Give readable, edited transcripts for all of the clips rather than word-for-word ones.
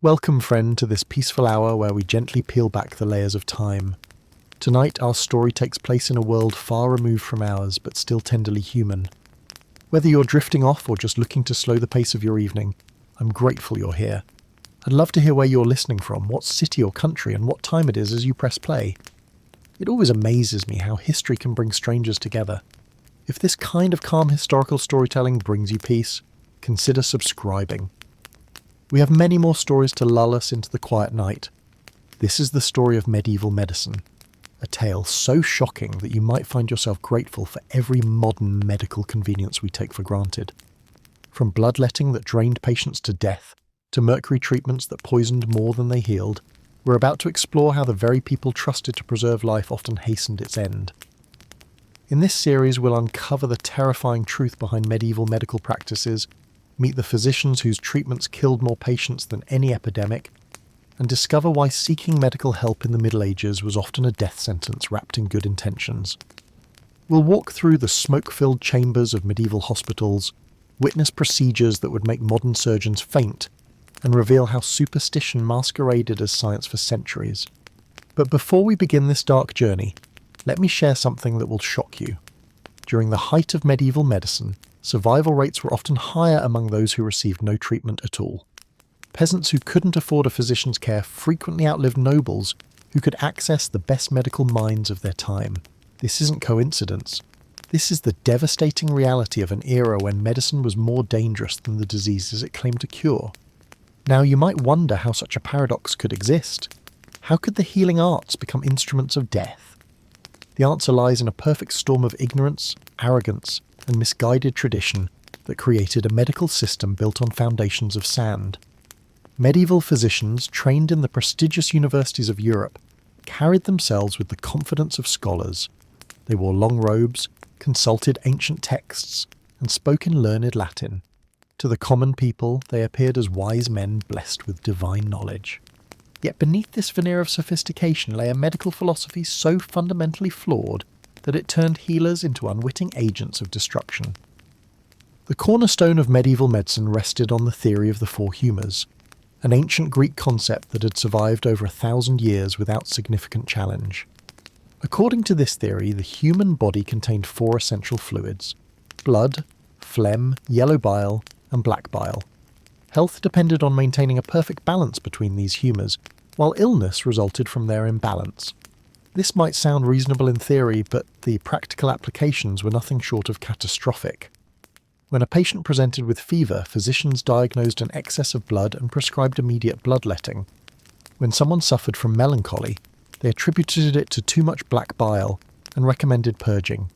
Welcome, friend, to this peaceful hour where we gently peel back the layers of time. Tonight, our story takes place in a world far removed from ours, but still tenderly human. Whether you're drifting off or just looking to slow the pace of your evening, I'm grateful you're here. I'd love to hear where you're listening from, what city or country, and what time it is as you press play. It always amazes me how history can bring strangers together. If this kind of calm historical storytelling brings you peace, consider subscribing. We have many more stories to lull us into the quiet night. This is the story of medieval medicine, a tale so shocking that you might find yourself grateful for every modern medical convenience we take for granted. From bloodletting that drained patients to death, to mercury treatments that poisoned more than they healed, we're about to explore how the very people trusted to preserve life often hastened its end. In this series, we'll uncover the terrifying truth behind medieval medical practices, meet the physicians whose treatments killed more patients than any epidemic, and discover why seeking medical help in the Middle Ages was often a death sentence wrapped in good intentions. We'll walk through the smoke-filled chambers of medieval hospitals, witness procedures that would make modern surgeons faint, and reveal how superstition masqueraded as science for centuries. But before we begin this dark journey, let me share something that will shock you. During the height of medieval medicine, survival rates were often higher among those who received no treatment at all. Peasants who couldn't afford a physician's care frequently outlived nobles who could access the best medical minds of their time. This isn't coincidence. This is the devastating reality of an era when medicine was more dangerous than the diseases it claimed to cure. Now, you might wonder how such a paradox could exist. How could the healing arts become instruments of death? The answer lies in a perfect storm of ignorance, arrogance, and misguided tradition that created a medical system built on foundations of sand. Medieval physicians, trained in the prestigious universities of Europe, carried themselves with the confidence of scholars. They wore long robes, consulted ancient texts, and spoke in learned Latin. To the common people, they appeared as wise men blessed with divine knowledge. Yet beneath this veneer of sophistication lay a medical philosophy so fundamentally flawed that it turned healers into unwitting agents of destruction. The cornerstone of medieval medicine rested on the theory of the four humours, an ancient Greek concept that had survived over 1,000 years without significant challenge. According to this theory, the human body contained four essential fluids: blood, phlegm, yellow bile, and black bile. Health depended on maintaining a perfect balance between these humours, while illness resulted from their imbalance. This might sound reasonable in theory, but the practical applications were nothing short of catastrophic. When a patient presented with fever, physicians diagnosed an excess of blood and prescribed immediate bloodletting. When someone suffered from melancholy, they attributed it to too much black bile and recommended purging.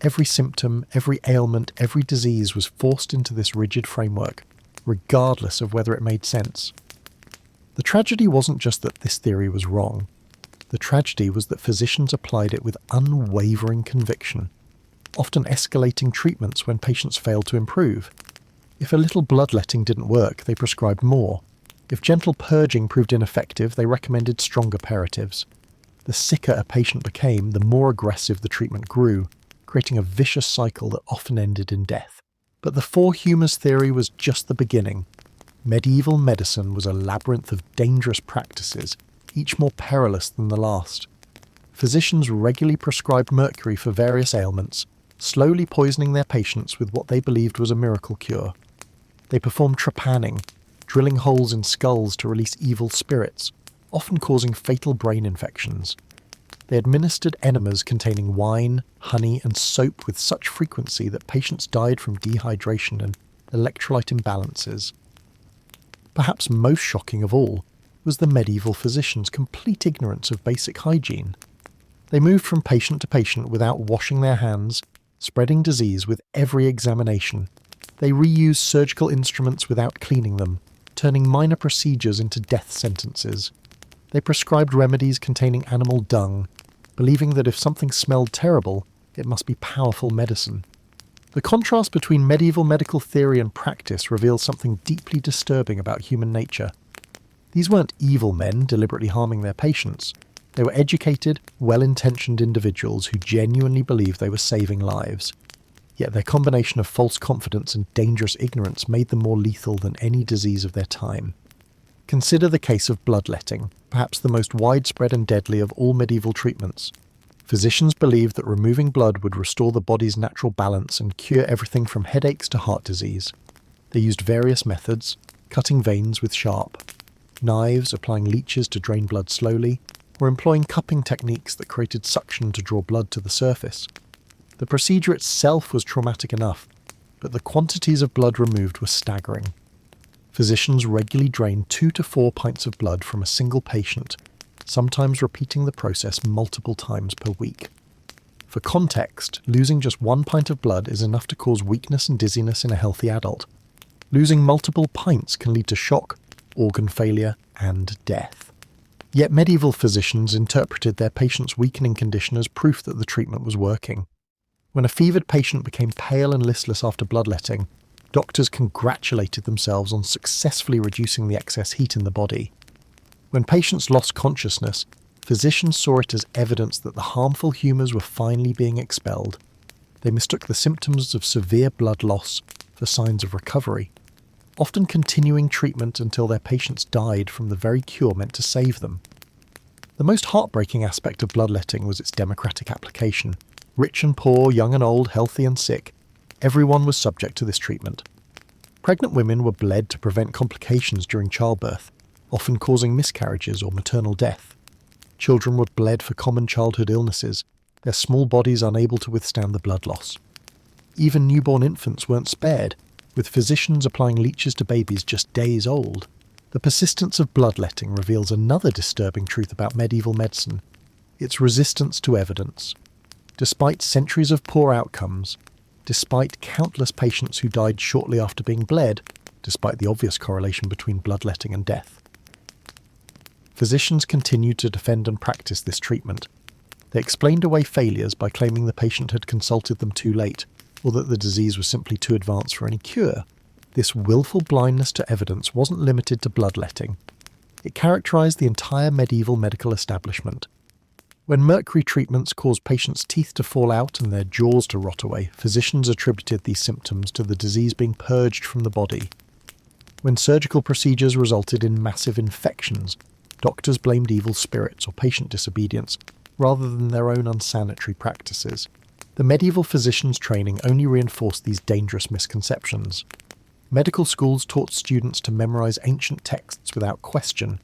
Every symptom, every ailment, every disease was forced into this rigid framework, regardless of whether it made sense. The tragedy wasn't just that this theory was wrong. The tragedy was that physicians applied it with unwavering conviction, often escalating treatments when patients failed to improve. If a little bloodletting didn't work, they prescribed more. If gentle purging proved ineffective, they recommended stronger paratives. The sicker a patient became, the more aggressive the treatment grew, creating a vicious cycle that often ended in death. But the four humours theory was just the beginning. Medieval medicine was a labyrinth of dangerous practices, each more perilous than the last. Physicians regularly prescribed mercury for various ailments, slowly poisoning their patients with what they believed was a miracle cure. They performed trepanning, drilling holes in skulls to release evil spirits, often causing fatal brain infections. They administered enemas containing wine, honey, and soap with such frequency that patients died from dehydration and electrolyte imbalances. Perhaps most shocking of all was the medieval physicians' complete ignorance of basic hygiene. They moved from patient to patient without washing their hands, spreading disease with every examination. They reused surgical instruments without cleaning them, turning minor procedures into death sentences. They prescribed remedies containing animal dung, believing that if something smelled terrible, it must be powerful medicine. The contrast between medieval medical theory and practice reveals something deeply disturbing about human nature. These weren't evil men deliberately harming their patients. They were educated, well-intentioned individuals who genuinely believed they were saving lives. Yet their combination of false confidence and dangerous ignorance made them more lethal than any disease of their time. Consider the case of bloodletting, perhaps the most widespread and deadly of all medieval treatments. Physicians believed that removing blood would restore the body's natural balance and cure everything from headaches to heart disease. They used various methods, cutting veins with sharp knives, applying leeches to drain blood slowly, or employing cupping techniques that created suction to draw blood to the surface. The procedure itself was traumatic enough, but the quantities of blood removed were staggering. Physicians regularly drained 2 to 4 pints of blood from a single patient, sometimes repeating the process multiple times per week. For context, losing just 1 pint of blood is enough to cause weakness and dizziness in a healthy adult. Losing multiple pints can lead to shock, organ failure, and death. Yet medieval physicians interpreted their patient's weakening condition as proof that the treatment was working. When a fevered patient became pale and listless after bloodletting, doctors congratulated themselves on successfully reducing the excess heat in the body. When patients lost consciousness, physicians saw it as evidence that the harmful humours were finally being expelled. They mistook the symptoms of severe blood loss for signs of recovery, often continuing treatment until their patients died from the very cure meant to save them. The most heartbreaking aspect of bloodletting was its democratic application. Rich and poor, young and old, healthy and sick, everyone was subject to this treatment. Pregnant women were bled to prevent complications during childbirth, often causing miscarriages or maternal death. Children were bled for common childhood illnesses, their small bodies unable to withstand the blood loss. Even newborn infants weren't spared, with physicians applying leeches to babies just days old. The persistence of bloodletting reveals another disturbing truth about medieval medicine: its resistance to evidence. Despite centuries of poor outcomes, despite countless patients who died shortly after being bled, despite the obvious correlation between bloodletting and death, physicians continued to defend and practice this treatment. They explained away failures by claiming the patient had consulted them too late, or that the disease was simply too advanced for any cure. This willful blindness to evidence wasn't limited to bloodletting. It characterized the entire medieval medical establishment. When mercury treatments caused patients' teeth to fall out and their jaws to rot away, physicians attributed these symptoms to the disease being purged from the body. When surgical procedures resulted in massive infections, doctors blamed evil spirits or patient disobedience, rather than their own unsanitary practices. The medieval physicians' training only reinforced these dangerous misconceptions. Medical schools taught students to memorize ancient texts without question,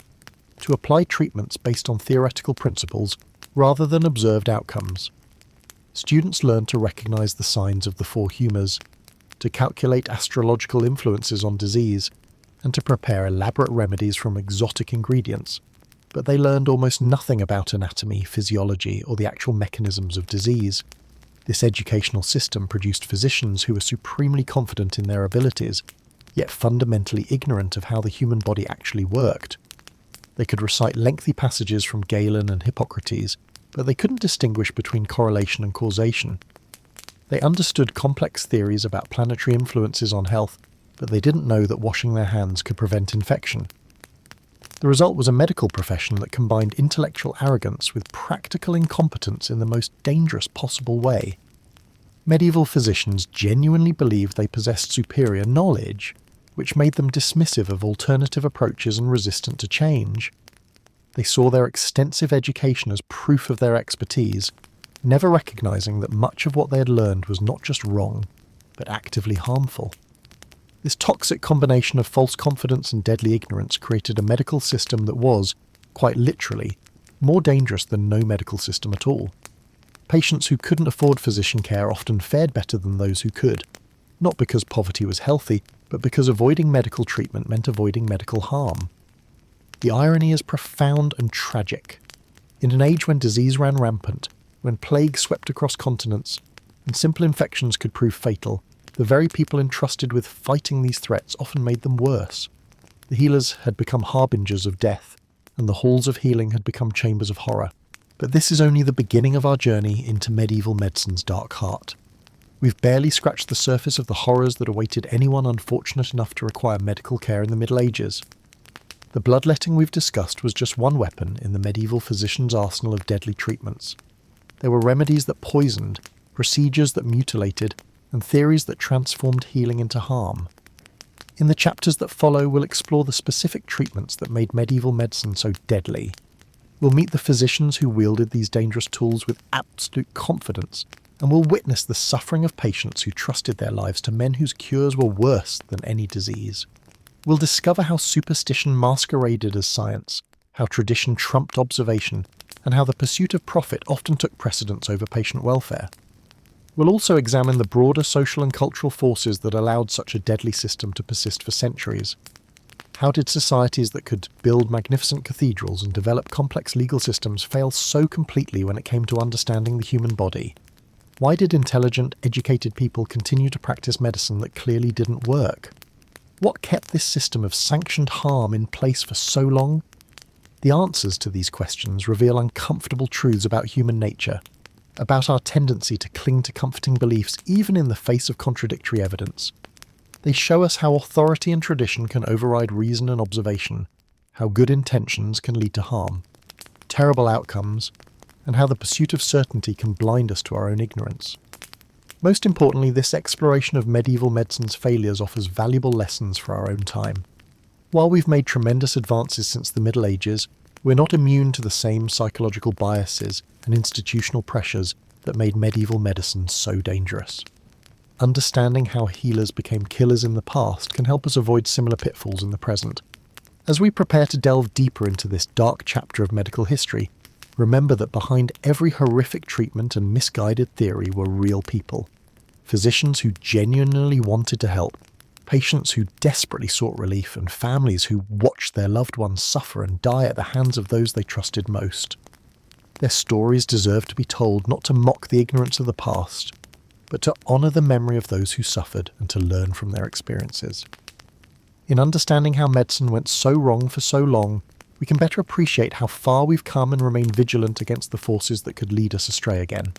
to apply treatments based on theoretical principles rather than observed outcomes. Students learned to recognize the signs of the four humours, to calculate astrological influences on disease, and to prepare elaborate remedies from exotic ingredients. But they learned almost nothing about anatomy, physiology, or the actual mechanisms of disease. This educational system produced physicians who were supremely confident in their abilities, yet fundamentally ignorant of how the human body actually worked. They could recite lengthy passages from Galen and Hippocrates, but they couldn't distinguish between correlation and causation. They understood complex theories about planetary influences on health, but they didn't know that washing their hands could prevent infection. The result was a medical profession that combined intellectual arrogance with practical incompetence in the most dangerous possible way. Medieval physicians genuinely believed they possessed superior knowledge, which made them dismissive of alternative approaches and resistant to change. They saw their extensive education as proof of their expertise, never recognizing that much of what they had learned was not just wrong, but actively harmful. This toxic combination of false confidence and deadly ignorance created a medical system that was, quite literally, more dangerous than no medical system at all. Patients who couldn't afford physician care often fared better than those who could, not because poverty was healthy, but because avoiding medical treatment meant avoiding medical harm. The irony is profound and tragic. In an age when disease ran rampant, when plague swept across continents, and simple infections could prove fatal, the very people entrusted with fighting these threats often made them worse. The healers had become harbingers of death, and the halls of healing had become chambers of horror. But this is only the beginning of our journey into medieval medicine's dark heart. We've barely scratched the surface of the horrors that awaited anyone unfortunate enough to require medical care in the Middle Ages. The bloodletting we've discussed was just one weapon in the medieval physician's arsenal of deadly treatments. There were remedies that poisoned, procedures that mutilated, and theories that transformed healing into harm. In the chapters that follow, we'll explore the specific treatments that made medieval medicine so deadly. We'll meet the physicians who wielded these dangerous tools with absolute confidence, and we'll witness the suffering of patients who trusted their lives to men whose cures were worse than any disease. We'll discover how superstition masqueraded as science, how tradition trumped observation, and how the pursuit of profit often took precedence over patient welfare. We'll also examine the broader social and cultural forces that allowed such a deadly system to persist for centuries. How did societies that could build magnificent cathedrals and develop complex legal systems fail so completely when it came to understanding the human body? Why did intelligent, educated people continue to practice medicine that clearly didn't work? What kept this system of sanctioned harm in place for so long? The answers to these questions reveal uncomfortable truths about human nature, about our tendency to cling to comforting beliefs even in the face of contradictory evidence. They show us how authority and tradition can override reason and observation, how good intentions can lead to harm, terrible outcomes, and how the pursuit of certainty can blind us to our own ignorance. Most importantly, this exploration of medieval medicine's failures offers valuable lessons for our own time. While we've made tremendous advances since the Middle Ages, we're not immune to the same psychological biases and institutional pressures that made medieval medicine so dangerous. Understanding how healers became killers in the past can help us avoid similar pitfalls in the present. As we prepare to delve deeper into this dark chapter of medical history, remember that behind every horrific treatment and misguided theory were real people. Physicians who genuinely wanted to help, patients who desperately sought relief, and families who watched their loved ones suffer and die at the hands of those they trusted most. Their stories deserve to be told, not to mock the ignorance of the past, but to honour the memory of those who suffered and to learn from their experiences. In understanding how medicine went so wrong for so long, we can better appreciate how far we've come and remain vigilant against the forces that could lead us astray again.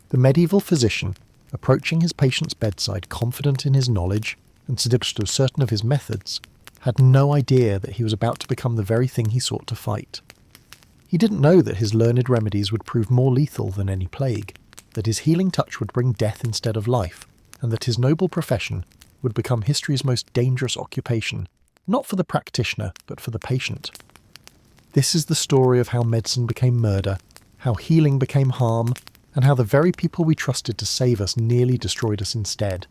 The medieval physician, approaching his patient's bedside confident in his knowledge and still certain of his methods, had no idea that he was about to become the very thing he sought to fight. He didn't know that his learned remedies would prove more lethal than any plague, that his healing touch would bring death instead of life, and that his noble profession would become history's most dangerous occupation, not for the practitioner, but for the patient. This is the story of how medicine became murder, how healing became harm, and how the very people we trusted to save us nearly destroyed us instead.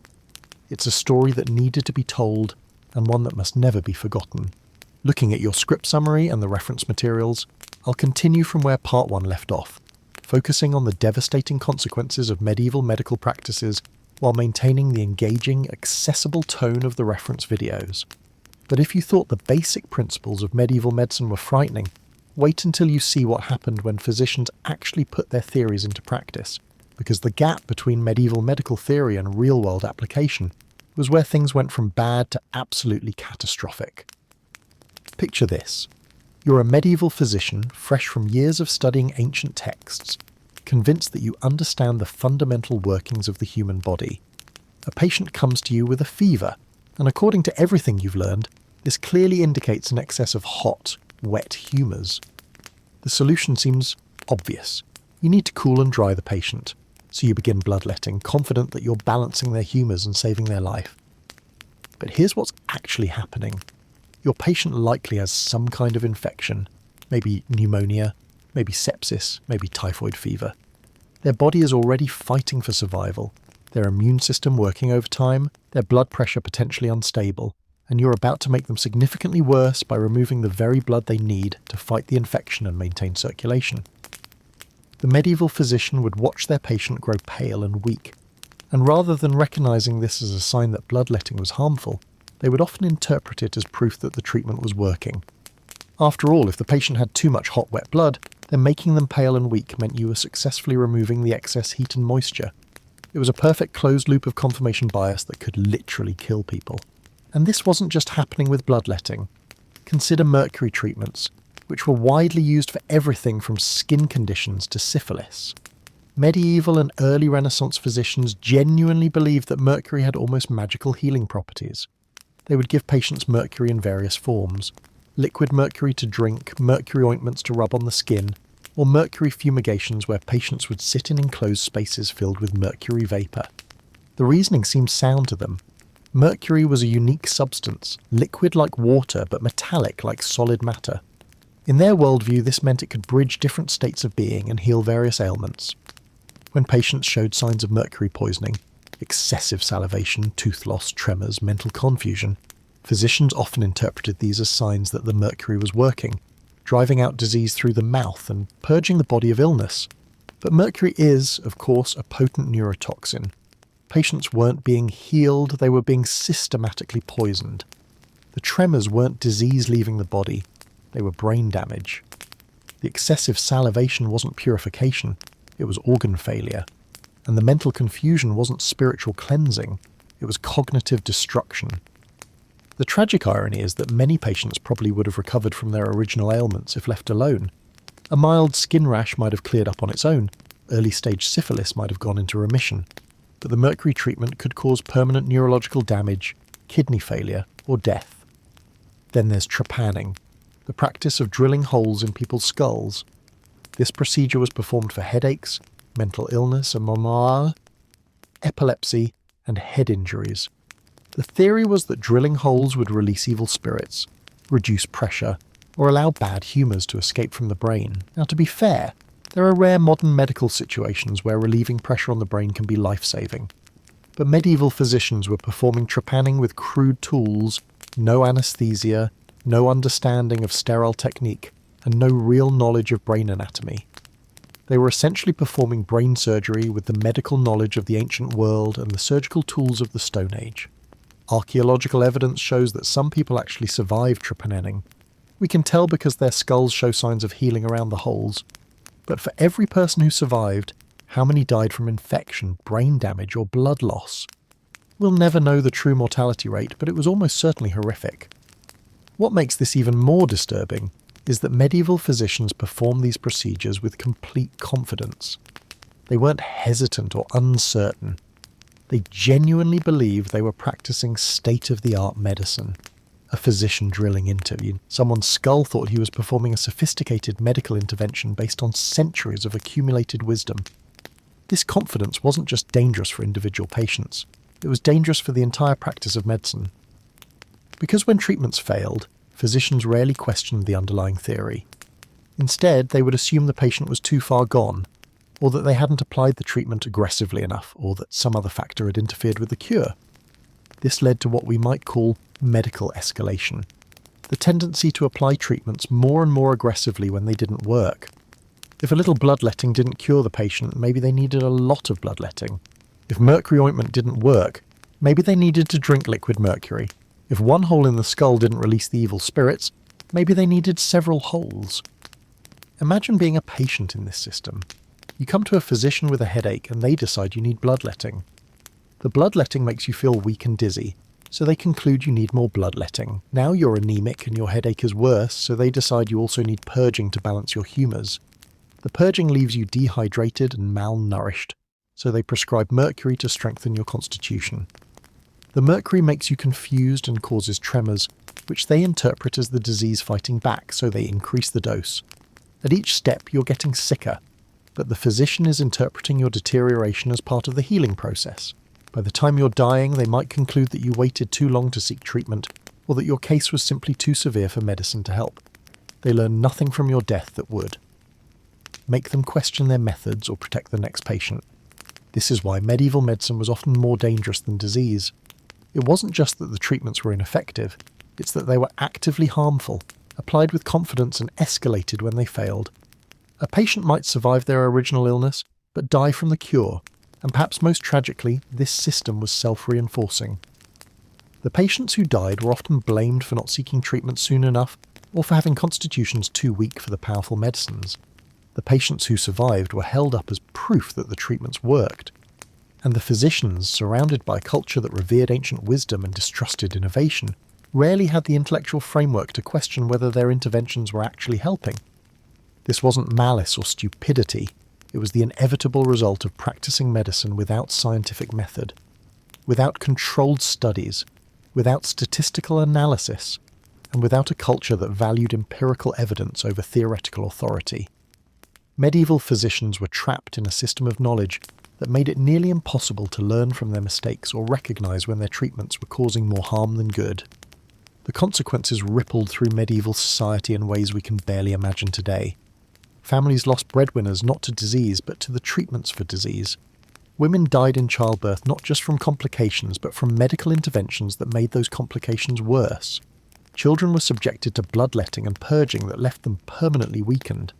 It's a story that needed to be told, and one that must never be forgotten. Looking at your script summary and the reference materials, I'll continue from where part 1 left off, focusing on the devastating consequences of medieval medical practices while maintaining the engaging, accessible tone of the reference videos. But if you thought the basic principles of medieval medicine were frightening, wait until you see what happened when physicians actually put their theories into practice, because the gap between medieval medical theory and real-world application was where things went from bad to absolutely catastrophic. Picture this. You're a medieval physician, fresh from years of studying ancient texts, convinced that you understand the fundamental workings of the human body. A patient comes to you with a fever, and according to everything you've learned, this clearly indicates an excess of hot, wet humours. The solution seems obvious. You need to cool and dry the patient, so you begin bloodletting, confident that you're balancing their humours and saving their life. But here's what's actually happening. Your patient likely has some kind of infection, maybe pneumonia, maybe sepsis, maybe typhoid fever. Their body is already fighting for survival, their immune system working overtime, their blood pressure potentially unstable, and you're about to make them significantly worse by removing the very blood they need to fight the infection and maintain circulation. The medieval physician would watch their patient grow pale and weak, and rather than recognizing this as a sign that bloodletting was harmful, they would often interpret it as proof that the treatment was working. After all, if the patient had too much hot, wet blood, then making them pale and weak meant you were successfully removing the excess heat and moisture. It was a perfect closed loop of confirmation bias that could literally kill people. And this wasn't just happening with bloodletting. Consider mercury treatments, which were widely used for everything from skin conditions to syphilis. Medieval and early Renaissance physicians genuinely believed that mercury had almost magical healing properties. They would give patients mercury in various forms: liquid mercury to drink, mercury ointments to rub on the skin, or mercury fumigations where patients would sit in enclosed spaces filled with mercury vapour. The reasoning seemed sound to them. Mercury was a unique substance, liquid like water but metallic like solid matter. In their worldview, this meant it could bridge different states of being and heal various ailments. When patients showed signs of mercury poisoning, excessive salivation, tooth loss, tremors, mental confusion, physicians often interpreted these as signs that the mercury was working, driving out disease through the mouth and purging the body of illness. But mercury is, of course, a potent neurotoxin. Patients weren't being healed, they were being systematically poisoned. The tremors weren't disease leaving the body, they were brain damage. The excessive salivation wasn't purification, it was organ failure. And the mental confusion wasn't spiritual cleansing, it was cognitive destruction. The tragic irony is that many patients probably would have recovered from their original ailments if left alone. A mild skin rash might have cleared up on its own, early-stage syphilis might have gone into remission, but the mercury treatment could cause permanent neurological damage, kidney failure, or death. Then there's trepanning, the practice of drilling holes in people's skulls. This procedure was performed for headaches, mental illness, epilepsy, and head injuries. The theory was that drilling holes would release evil spirits, reduce pressure, or allow bad humours to escape from the brain. Now, to be fair, there are rare modern medical situations where relieving pressure on the brain can be life-saving. But medieval physicians were performing trepanning with crude tools, no anaesthesia, no understanding of sterile technique, and no real knowledge of brain anatomy. They were essentially performing brain surgery with the medical knowledge of the ancient world and the surgical tools of the Stone Age. Archaeological evidence shows that some people actually survived trepanning. We can tell because their skulls show signs of healing around the holes. But for every person who survived, how many died from infection, brain damage, or blood loss? We'll never know the true mortality rate, but it was almost certainly horrific. What makes this even more disturbing is that medieval physicians performed these procedures with complete confidence. They weren't hesitant or uncertain. They genuinely believed they were practicing state-of-the-art medicine. A physician drilling into someone's skull thought he was performing a sophisticated medical intervention based on centuries of accumulated wisdom. This confidence wasn't just dangerous for individual patients, it was dangerous for the entire practice of medicine. Because when treatments failed, physicians rarely questioned the underlying theory. Instead, they would assume the patient was too far gone, or that they hadn't applied the treatment aggressively enough, or that some other factor had interfered with the cure. This led to what we might call medical escalation, the tendency to apply treatments more and more aggressively when they didn't work. If a little bloodletting didn't cure the patient, maybe they needed a lot of bloodletting. If mercury ointment didn't work, maybe they needed to drink liquid mercury. If one hole in the skull didn't release the evil spirits, maybe they needed several holes. Imagine being a patient in this system. You come to a physician with a headache and they decide you need bloodletting. The bloodletting makes you feel weak and dizzy, so they conclude you need more bloodletting. Now you're anemic and your headache is worse, so they decide you also need purging to balance your humours. The purging leaves you dehydrated and malnourished, so they prescribe mercury to strengthen your constitution. The mercury makes you confused and causes tremors, which they interpret as the disease fighting back, so they increase the dose. At each step you're getting sicker, but the physician is interpreting your deterioration as part of the healing process. By the time you're dying, they might conclude that you waited too long to seek treatment, or that your case was simply too severe for medicine to help. They learn nothing from your death that would. Make them question their methods or protect the next patient. This is why medieval medicine was often more dangerous than disease. It wasn't just that the treatments were ineffective, it's that they were actively harmful, applied with confidence and escalated when they failed. A patient might survive their original illness, but die from the cure, and perhaps most tragically, this system was self-reinforcing. The patients who died were often blamed for not seeking treatment soon enough, or for having constitutions too weak for the powerful medicines. The patients who survived were held up as proof that the treatments worked. And the physicians, surrounded by a culture that revered ancient wisdom and distrusted innovation, rarely had the intellectual framework to question whether their interventions were actually helping. This wasn't malice or stupidity. It was the inevitable result of practicing medicine without scientific method, without controlled studies, without statistical analysis, and without a culture that valued empirical evidence over theoretical authority. Medieval physicians were trapped in a system of knowledge that made it nearly impossible to learn from their mistakes or recognise when their treatments were causing more harm than good. The consequences rippled through medieval society in ways we can barely imagine today. Families lost breadwinners not to disease but to the treatments for disease. Women died in childbirth not just from complications but from medical interventions that made those complications worse. Children were subjected to bloodletting and purging that left them permanently weakened.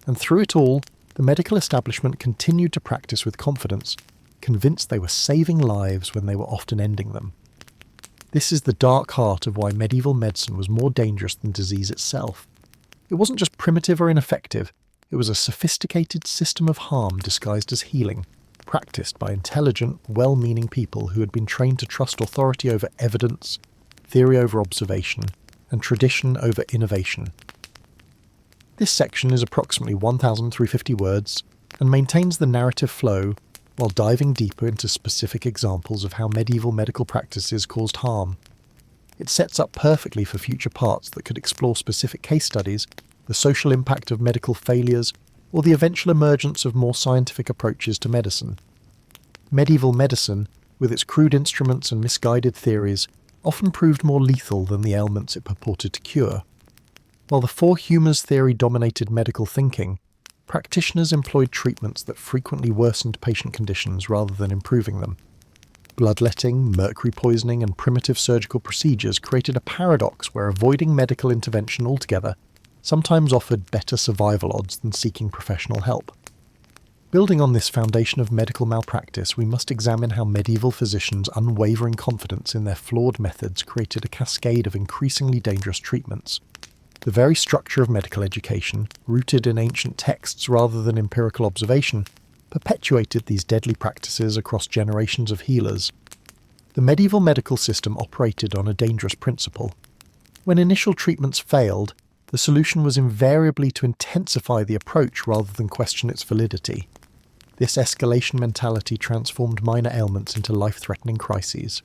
And through it all, the medical establishment continued to practice with confidence, convinced they were saving lives when they were often ending them. This is the dark heart of why medieval medicine was more dangerous than disease itself. It wasn't just primitive or ineffective, it was a sophisticated system of harm disguised as healing, practiced by intelligent, well-meaning people who had been trained to trust authority over evidence, theory over observation, and tradition over innovation. This section is approximately 1,350 words and maintains the narrative flow while diving deeper into specific examples of how medieval medical practices caused harm. It sets up perfectly for future parts that could explore specific case studies, the social impact of medical failures, or the eventual emergence of more scientific approaches to medicine. Medieval medicine, with its crude instruments and misguided theories, often proved more lethal than the ailments it purported to cure. While the four humors theory dominated medical thinking, practitioners employed treatments that frequently worsened patient conditions rather than improving them. Bloodletting, mercury poisoning, and primitive surgical procedures created a paradox where avoiding medical intervention altogether sometimes offered better survival odds than seeking professional help. Building on this foundation of medical malpractice, we must examine how medieval physicians' unwavering confidence in their flawed methods created a cascade of increasingly dangerous treatments. The very structure of medical education, rooted in ancient texts rather than empirical observation, perpetuated these deadly practices across generations of healers. The medieval medical system operated on a dangerous principle. When initial treatments failed, the solution was invariably to intensify the approach rather than question its validity. This escalation mentality transformed minor ailments into life-threatening crises.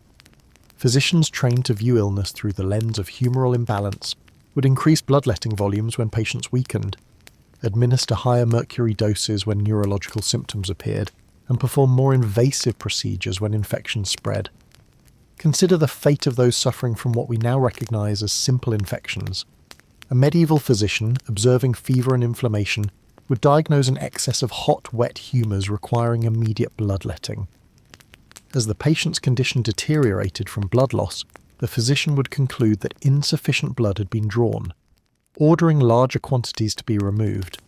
Physicians trained to view illness through the lens of humoral imbalance would increase bloodletting volumes when patients weakened, administer higher mercury doses when neurological symptoms appeared, and perform more invasive procedures when infections spread. Consider the fate of those suffering from what we now recognize as simple infections. A medieval physician, observing fever and inflammation, would diagnose an excess of hot, wet humours requiring immediate bloodletting. As the patient's condition deteriorated from blood loss, the physician would conclude that insufficient blood had been drawn, ordering larger quantities to be removed.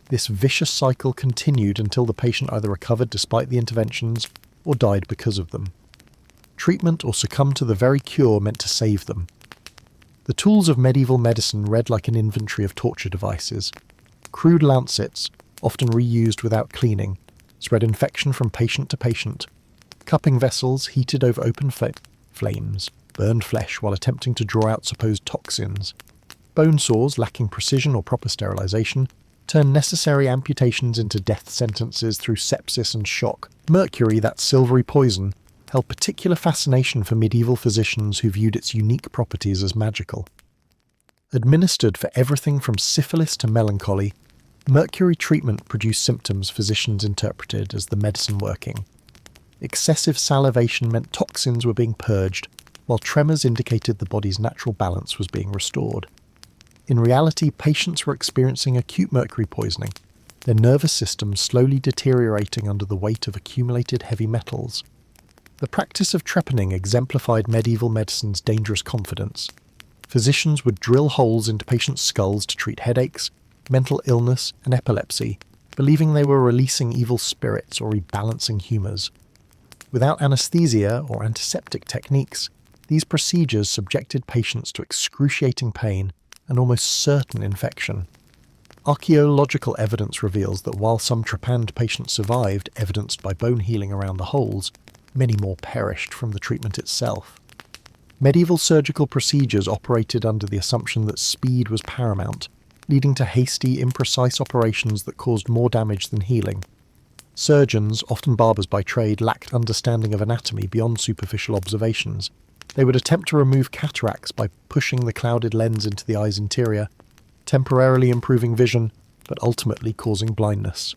This vicious cycle continued until the patient either recovered despite the interventions or died because of them. Treatment or succumb to the very cure meant to save them. The tools of medieval medicine read like an inventory of torture devices. Crude lancets, often reused without cleaning, spread infection from patient to patient. Cupping vessels heated over open flames burned flesh while attempting to draw out supposed toxins. Bone saws, lacking precision or proper sterilization, turned necessary amputations into death sentences through sepsis and shock. Mercury, that silvery poison, held particular fascination for medieval physicians who viewed its unique properties as magical. Administered for everything from syphilis to melancholy, mercury treatment produced symptoms physicians interpreted as the medicine working. Excessive salivation meant toxins were being purged, while tremors indicated the body's natural balance was being restored. In reality, patients were experiencing acute mercury poisoning, their nervous systems slowly deteriorating under the weight of accumulated heavy metals. The practice of trepanning exemplified medieval medicine's dangerous confidence. Physicians would drill holes into patients' skulls to treat headaches, mental illness, and epilepsy, believing they were releasing evil spirits or rebalancing humours. Without anesthesia or antiseptic techniques, these procedures subjected patients to excruciating pain and almost certain infection. Archaeological evidence reveals that while some trepanned patients survived, evidenced by bone healing around the holes, many more perished from the treatment itself. Medieval surgical procedures operated under the assumption that speed was paramount, leading to hasty, imprecise operations that caused more damage than healing. Surgeons, often barbers by trade, lacked understanding of anatomy beyond superficial observations. They would attempt to remove cataracts by pushing the clouded lens into the eye's interior, temporarily improving vision, but ultimately causing blindness.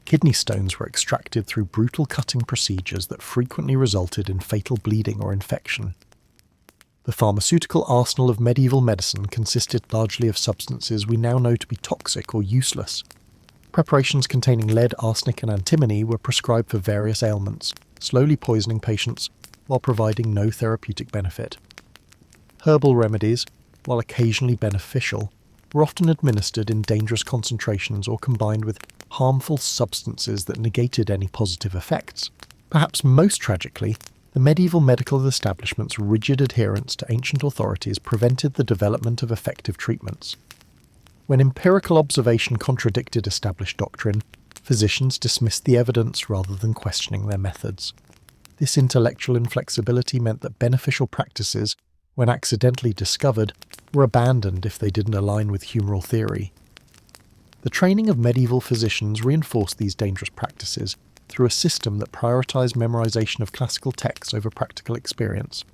Kidney stones were extracted through brutal cutting procedures that frequently resulted in fatal bleeding or infection. The pharmaceutical arsenal of medieval medicine consisted largely of substances we now know to be toxic or useless. Preparations containing lead, arsenic, and antimony were prescribed for various ailments, slowly poisoning patients while providing no therapeutic benefit. Herbal remedies, while occasionally beneficial, were often administered in dangerous concentrations or combined with harmful substances that negated any positive effects. Perhaps most tragically, the medieval medical establishment's rigid adherence to ancient authorities prevented the development of effective treatments. When empirical observation contradicted established doctrine, physicians dismissed the evidence rather than questioning their methods. This intellectual inflexibility meant that beneficial practices, when accidentally discovered, were abandoned if they didn't align with humoral theory. The training of medieval physicians reinforced these dangerous practices through a system that prioritized memorization of classical texts over practical experience.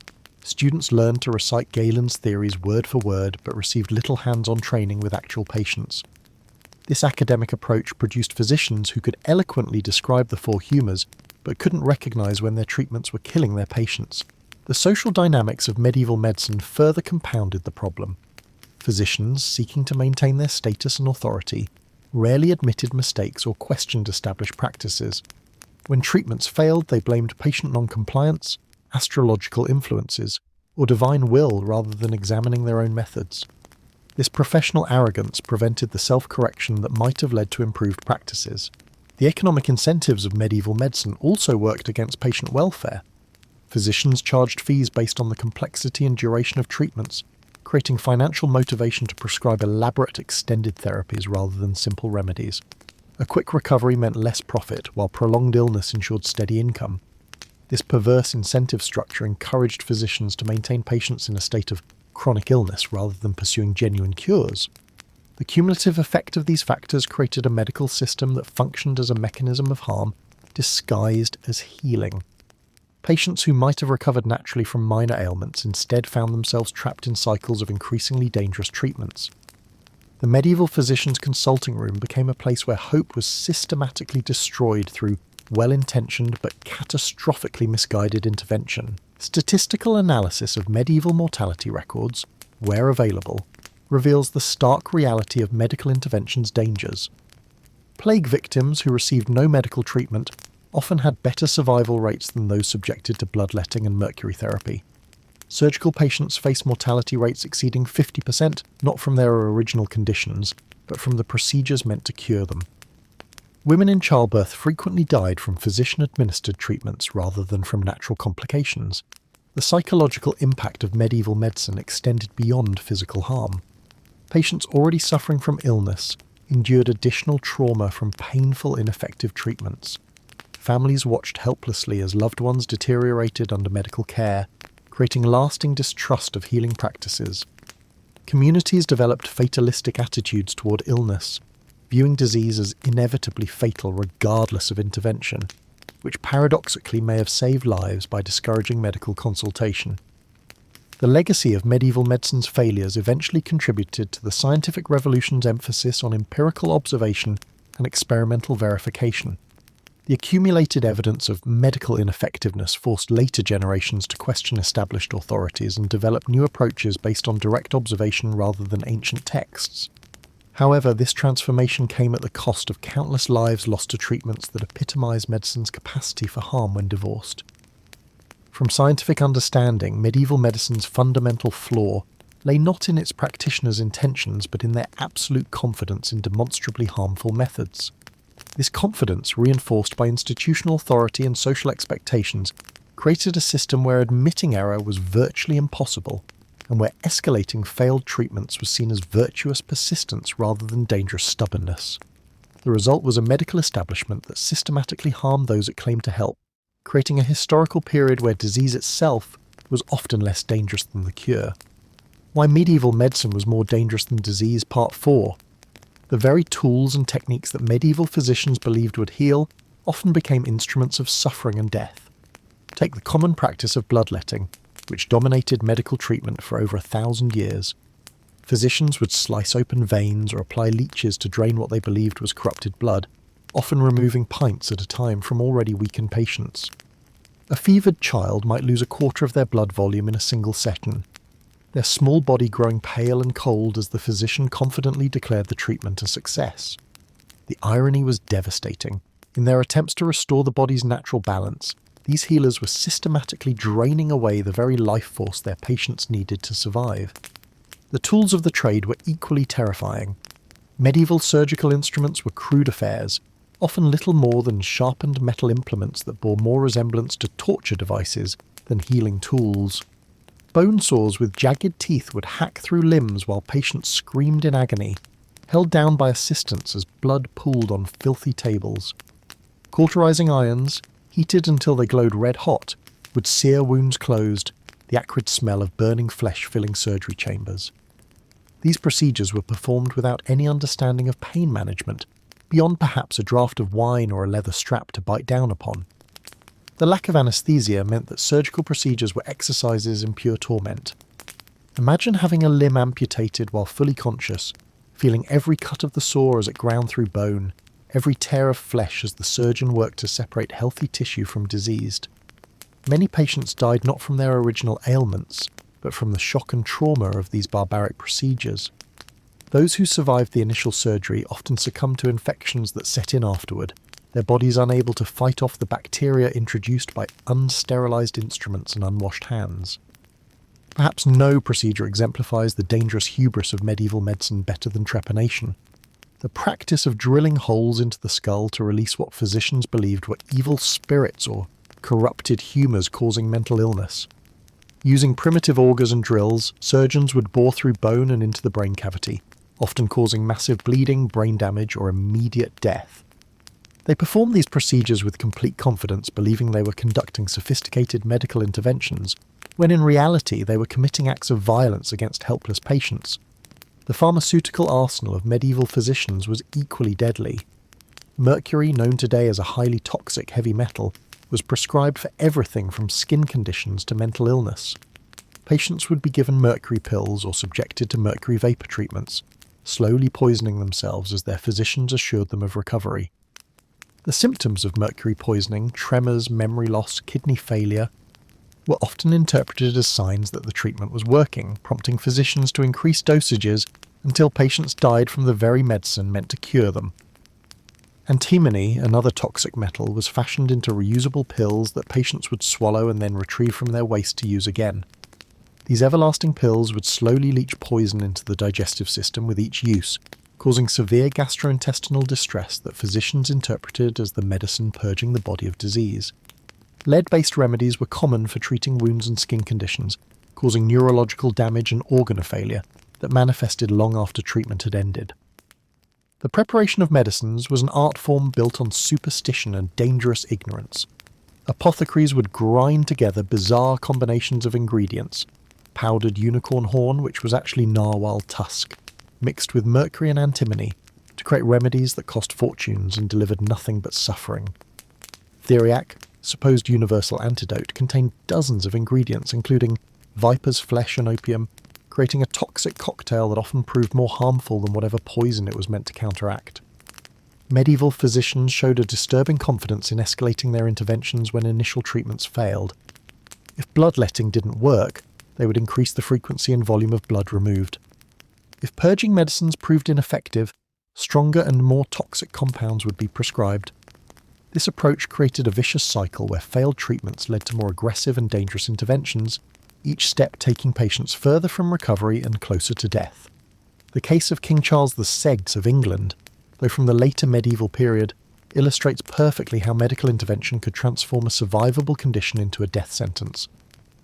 Students learned to recite Galen's theories word for word, but received little hands-on training with actual patients. This academic approach produced physicians who could eloquently describe the four humours, but couldn't recognize when their treatments were killing their patients. The social dynamics of medieval medicine further compounded the problem. Physicians, seeking to maintain their status and authority, rarely admitted mistakes or questioned established practices. When treatments failed, they blamed patient non-compliance, astrological influences, or divine will rather than examining their own methods. This professional arrogance prevented the self-correction that might have led to improved practices. The economic incentives of medieval medicine also worked against patient welfare. Physicians charged fees based on the complexity and duration of treatments, creating financial motivation to prescribe elaborate extended therapies rather than simple remedies. A quick recovery meant less profit, while prolonged illness ensured steady income. This perverse incentive structure encouraged physicians to maintain patients in a state of chronic illness rather than pursuing genuine cures. The cumulative effect of these factors created a medical system that functioned as a mechanism of harm, disguised as healing. Patients who might have recovered naturally from minor ailments instead found themselves trapped in cycles of increasingly dangerous treatments. The medieval physician's consulting room became a place where hope was systematically destroyed through well-intentioned but catastrophically misguided intervention. Statistical analysis of medieval mortality records, where available, reveals the stark reality of medical intervention's dangers. Plague victims who received no medical treatment often had better survival rates than those subjected to bloodletting and mercury therapy. Surgical patients faced mortality rates exceeding 50%, not from their original conditions, but from the procedures meant to cure them. Women in childbirth frequently died from physician-administered treatments rather than from natural complications. The psychological impact of medieval medicine extended beyond physical harm. Patients already suffering from illness endured additional trauma from painful, ineffective treatments. Families watched helplessly as loved ones deteriorated under medical care, creating lasting distrust of healing practices. Communities developed fatalistic attitudes toward illness, viewing disease as inevitably fatal regardless of intervention, which paradoxically may have saved lives by discouraging medical consultation. The legacy of medieval medicine's failures eventually contributed to the scientific revolution's emphasis on empirical observation and experimental verification. The accumulated evidence of medical ineffectiveness forced later generations to question established authorities and develop new approaches based on direct observation rather than ancient texts. However, this transformation came at the cost of countless lives lost to treatments that epitomize medicine's capacity for harm when divorced. From scientific understanding, medieval medicine's fundamental flaw lay not in its practitioners' intentions but in their absolute confidence in demonstrably harmful methods. This confidence, reinforced by institutional authority and social expectations, created a system where admitting error was virtually impossible, and where escalating failed treatments was seen as virtuous persistence rather than dangerous stubbornness. The result was a medical establishment that systematically harmed those it claimed to help, creating a historical period where disease itself was often less dangerous than the cure. Why medieval medicine was more dangerous than disease, Part 4. The very tools and techniques that medieval physicians believed would heal often became instruments of suffering and death. Take the common practice of bloodletting, which dominated medical treatment for over 1,000 years. Physicians would slice open veins or apply leeches to drain what they believed was corrupted blood, often removing pints at a time from already weakened patients. A fevered child might lose a quarter of their blood volume in a single session, their small body growing pale and cold as the physician confidently declared the treatment a success. The irony was devastating. In their attempts to restore the body's natural balance, these healers were systematically draining away the very life force their patients needed to survive. The tools of the trade were equally terrifying. Medieval surgical instruments were crude affairs, often little more than sharpened metal implements that bore more resemblance to torture devices than healing tools. Bone saws with jagged teeth would hack through limbs while patients screamed in agony, held down by assistants as blood pooled on filthy tables. Cauterizing irons, heated until they glowed red hot, would sear wounds closed, the acrid smell of burning flesh filling surgery chambers. These procedures were performed without any understanding of pain management, beyond perhaps a draught of wine or a leather strap to bite down upon. The lack of anesthesia meant that surgical procedures were exercises in pure torment. Imagine having a limb amputated while fully conscious, feeling every cut of the saw as it ground through bone, every tear of flesh as the surgeon worked to separate healthy tissue from diseased. Many patients died not from their original ailments, but from the shock and trauma of these barbaric procedures. Those who survived the initial surgery often succumbed to infections that set in afterward, their bodies unable to fight off the bacteria introduced by unsterilized instruments and unwashed hands. Perhaps no procedure exemplifies the dangerous hubris of medieval medicine better than trepanation. The practice of drilling holes into the skull to release what physicians believed were evil spirits or corrupted humours causing mental illness. Using primitive augers and drills, surgeons would bore through bone and into the brain cavity, often causing massive bleeding, brain damage, or immediate death. They performed these procedures with complete confidence, believing they were conducting sophisticated medical interventions, when in reality they were committing acts of violence against helpless patients. The pharmaceutical arsenal of medieval physicians was equally deadly. Mercury, known today as a highly toxic heavy metal, was prescribed for everything from skin conditions to mental illness. Patients would be given mercury pills or subjected to mercury vapor treatments, slowly poisoning themselves as their physicians assured them of recovery. The symptoms of mercury poisoning, tremors, memory loss, kidney failure, were often interpreted as signs that the treatment was working, prompting physicians to increase dosages until patients died from the very medicine meant to cure them. Antimony, another toxic metal, was fashioned into reusable pills that patients would swallow and then retrieve from their waste to use again. These everlasting pills would slowly leach poison into the digestive system with each use, causing severe gastrointestinal distress that physicians interpreted as the medicine purging the body of disease. Lead-based remedies were common for treating wounds and skin conditions, causing neurological damage and organ failure that manifested long after treatment had ended. The preparation of medicines was an art form built on superstition and dangerous ignorance. Apothecaries would grind together bizarre combinations of ingredients, powdered unicorn horn, which was actually narwhal tusk, mixed with mercury and antimony, to create remedies that cost fortunes and delivered nothing but suffering. Theriac, supposed universal antidote, contained dozens of ingredients, including viper's flesh and opium, creating a toxic cocktail that often proved more harmful than whatever poison it was meant to counteract. Medieval physicians showed a disturbing confidence in escalating their interventions when initial treatments failed. If bloodletting didn't work, they would increase the frequency and volume of blood removed. If purging medicines proved ineffective, stronger and more toxic compounds would be prescribed. This approach created a vicious cycle where failed treatments led to more aggressive and dangerous interventions, each step taking patients further from recovery and closer to death. The case of King Charles VI of England, though from the later medieval period, illustrates perfectly how medical intervention could transform a survivable condition into a death sentence.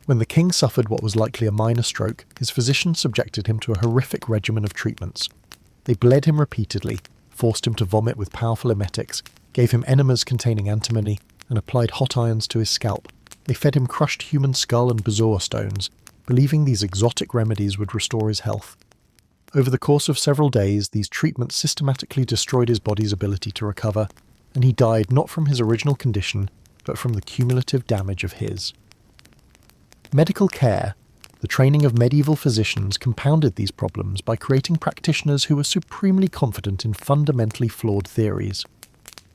When the king suffered what was likely a minor stroke, his physicians subjected him to a horrific regimen of treatments. They bled him repeatedly, forced him to vomit with powerful emetics, gave him enemas containing antimony, and applied hot irons to his scalp. They fed him crushed human skull and bezoar stones, believing these exotic remedies would restore his health. Over the course of several days, these treatments systematically destroyed his body's ability to recover, and he died not from his original condition, but from the cumulative damage of his. Medical care, the training of medieval physicians, compounded these problems by creating practitioners who were supremely confident in fundamentally flawed theories.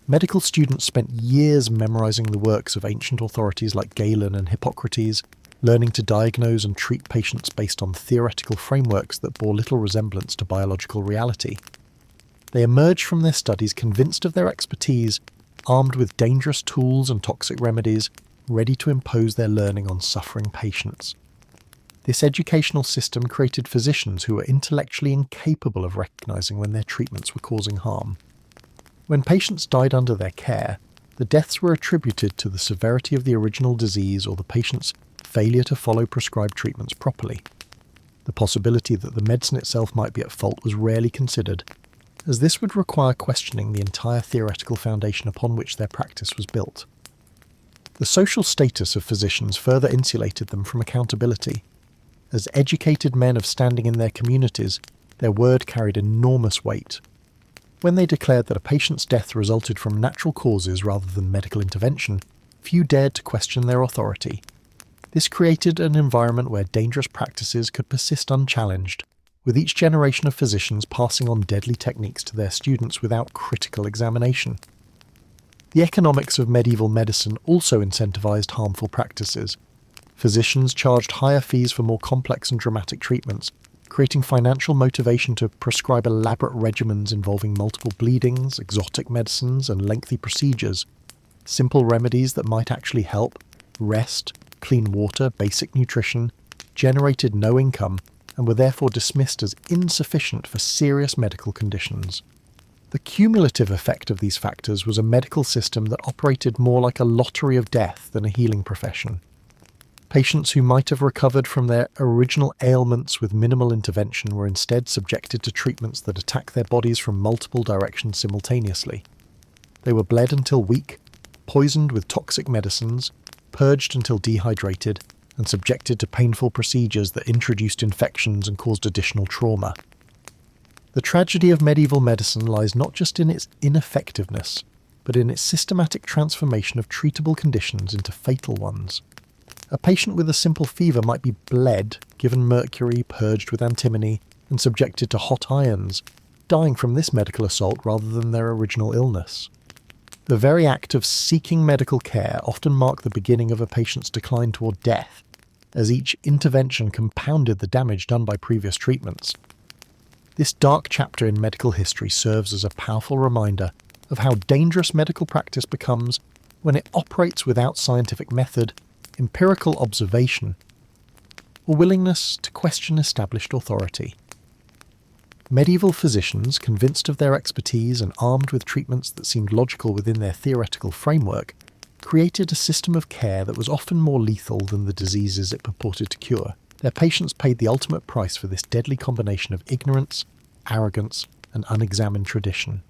Medical students spent years memorizing the works of ancient authorities like Galen and Hippocrates, learning to diagnose and treat patients based on theoretical frameworks that bore little resemblance to biological reality. They emerged from their studies convinced of their expertise, armed with dangerous tools and toxic remedies, ready to impose their learning on suffering patients. This educational system created physicians who were intellectually incapable of recognizing when their treatments were causing harm. When patients died under their care, the deaths were attributed to the severity of the original disease or the patient's failure to follow prescribed treatments properly. The possibility that the medicine itself might be at fault was rarely considered, as this would require questioning the entire theoretical foundation upon which their practice was built. The social status of physicians further insulated them from accountability. As educated men of standing in their communities, their word carried enormous weight. When they declared that a patient's death resulted from natural causes rather than medical intervention, few dared to question their authority. This created an environment where dangerous practices could persist unchallenged, with each generation of physicians passing on deadly techniques to their students without critical examination. The economics of medieval medicine also incentivized harmful practices. Physicians charged higher fees for more complex and dramatic treatments, creating financial motivation to prescribe elaborate regimens involving multiple bleedings, exotic medicines, and lengthy procedures. Simple remedies that might actually help, rest, clean water, basic nutrition, generated no income and were therefore dismissed as insufficient for serious medical conditions. The cumulative effect of these factors was a medical system that operated more like a lottery of death than a healing profession. Patients who might have recovered from their original ailments with minimal intervention were instead subjected to treatments that attack their bodies from multiple directions simultaneously. They were bled until weak, poisoned with toxic medicines, purged until dehydrated, and subjected to painful procedures that introduced infections and caused additional trauma. The tragedy of medieval medicine lies not just in its ineffectiveness, but in its systematic transformation of treatable conditions into fatal ones. A patient with a simple fever might be bled, given mercury, purged with antimony, and subjected to hot irons, dying from this medical assault rather than their original illness. The very act of seeking medical care often marked the beginning of a patient's decline toward death, as each intervention compounded the damage done by previous treatments. This dark chapter in medical history serves as a powerful reminder of how dangerous medical practice becomes when it operates without scientific method, empirical observation, or willingness to question established authority. Medieval physicians, convinced of their expertise and armed with treatments that seemed logical within their theoretical framework, created a system of care that was often more lethal than the diseases it purported to cure. Their patients paid the ultimate price for this deadly combination of ignorance, arrogance, and unexamined tradition.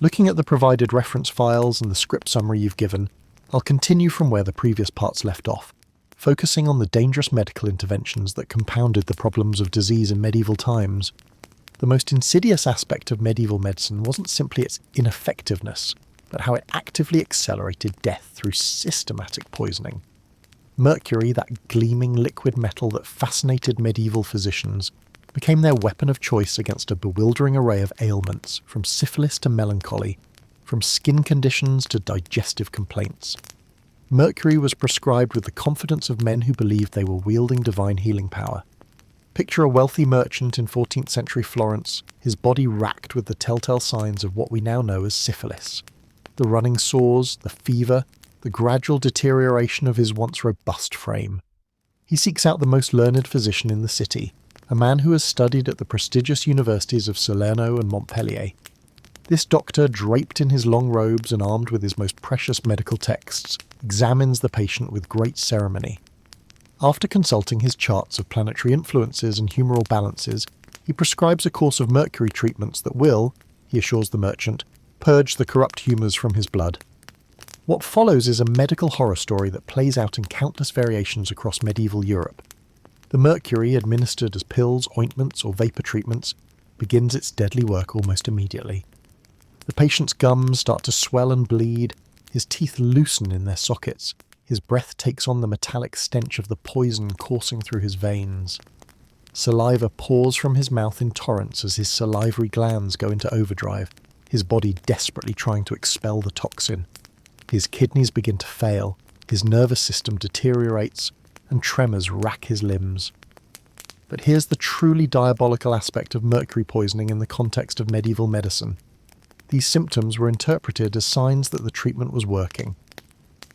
Looking at the provided reference files and the script summary you've given, I'll continue from where the previous parts left off, focusing on the dangerous medical interventions that compounded the problems of disease in medieval times. The most insidious aspect of medieval medicine wasn't simply its ineffectiveness, but how it actively accelerated death through systematic poisoning. Mercury, that gleaming liquid metal that fascinated medieval physicians, became their weapon of choice against a bewildering array of ailments, from syphilis to melancholy, from skin conditions to digestive complaints. Mercury was prescribed with the confidence of men who believed they were wielding divine healing power. Picture a wealthy merchant in 14th century Florence, his body racked with the telltale signs of what we now know as syphilis. The running sores, the fever, the gradual deterioration of his once robust frame. He seeks out the most learned physician in the city, a man who has studied at the prestigious universities of Salerno and Montpellier. This doctor, draped in his long robes and armed with his most precious medical texts, examines the patient with great ceremony. After consulting his charts of planetary influences and humoral balances, he prescribes a course of mercury treatments that will, he assures the merchant, purge the corrupt humours from his blood. What follows is a medical horror story that plays out in countless variations across medieval Europe. The mercury, administered as pills, ointments, or vapour treatments, begins its deadly work almost immediately. The patient's gums start to swell and bleed, his teeth loosen in their sockets, his breath takes on the metallic stench of the poison coursing through his veins. Saliva pours from his mouth in torrents as his salivary glands go into overdrive, his body desperately trying to expel the toxin. His kidneys begin to fail, his nervous system deteriorates, and tremors rack his limbs. But here's the truly diabolical aspect of mercury poisoning in the context of medieval medicine. These symptoms were interpreted as signs that the treatment was working.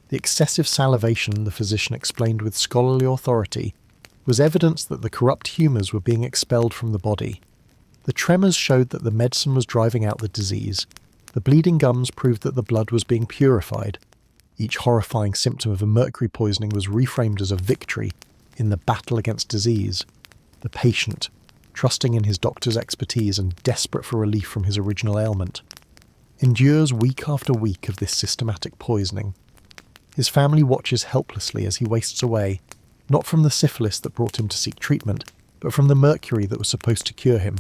The excessive salivation, the physician explained with scholarly authority, was evidence that the corrupt humours were being expelled from the body. The tremors showed that the medicine was driving out the disease. The bleeding gums proved that the blood was being purified. Each horrifying symptom of a mercury poisoning was reframed as a victory in the battle against disease. The patient, trusting in his doctor's expertise and desperate for relief from his original ailment, endures week after week of this systematic poisoning. His family watches helplessly as he wastes away, not from the syphilis that brought him to seek treatment, but from the mercury that was supposed to cure him.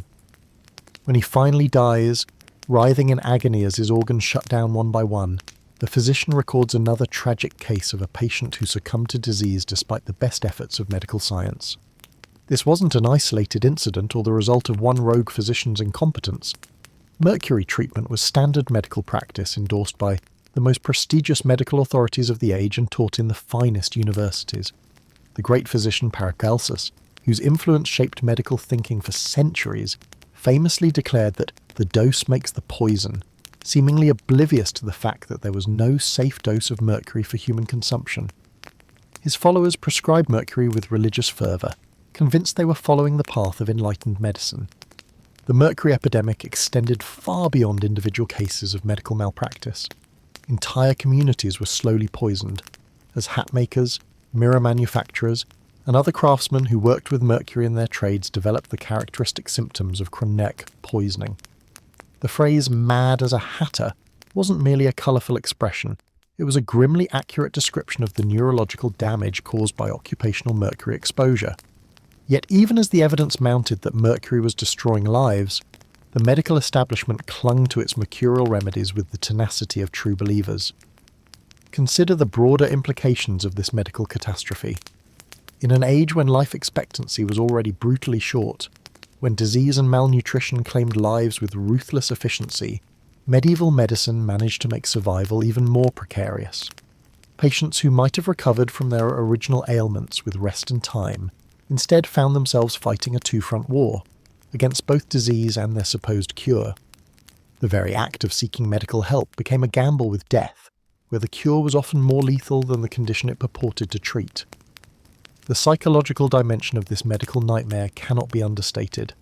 When he finally dies, writhing in agony as his organs shut down one by one, the physician records another tragic case of a patient who succumbed to disease despite the best efforts of medical science. This wasn't an isolated incident or the result of one rogue physician's incompetence. Mercury treatment was standard medical practice endorsed by the most prestigious medical authorities of the age and taught in the finest universities. The great physician Paracelsus, whose influence shaped medical thinking for centuries, famously declared that the dose makes the poison, seemingly oblivious to the fact that there was no safe dose of mercury for human consumption. His followers prescribed mercury with religious fervour, convinced they were following the path of enlightened medicine. The mercury epidemic extended far beyond individual cases of medical malpractice. Entire communities were slowly poisoned, as hat makers, mirror manufacturers, and other craftsmen who worked with mercury in their trades developed the characteristic symptoms of chronic poisoning. The phrase "mad as a hatter" wasn't merely a colourful expression, it was a grimly accurate description of the neurological damage caused by occupational mercury exposure. Yet even as the evidence mounted that mercury was destroying lives, the medical establishment clung to its mercurial remedies with the tenacity of true believers. Consider the broader implications of this medical catastrophe. In an age when life expectancy was already brutally short, when disease and malnutrition claimed lives with ruthless efficiency, medieval medicine managed to make survival even more precarious. Patients who might have recovered from their original ailments with rest and time instead found themselves fighting a two-front war, against both disease and their supposed cure. The very act of seeking medical help became a gamble with death, where the cure was often more lethal than the condition it purported to treat. The psychological dimension of this medical nightmare cannot be understated.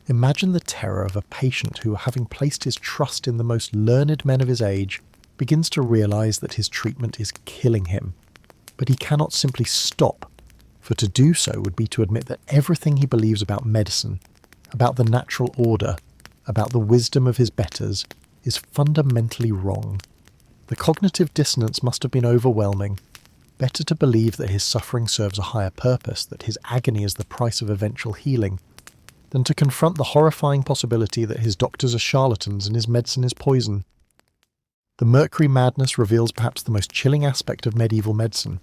Imagine the terror of a patient who, having placed his trust in the most learned men of his age, begins to realise that his treatment is killing him. But he cannot simply stop, for to do so would be to admit that everything he believes about medicine, about the natural order, about the wisdom of his betters, is fundamentally wrong. The cognitive dissonance must have been overwhelming. Better to believe that his suffering serves a higher purpose, that his agony is the price of eventual healing, than to confront the horrifying possibility that his doctors are charlatans and his medicine is poison. The mercury madness reveals perhaps the most chilling aspect of medieval medicine,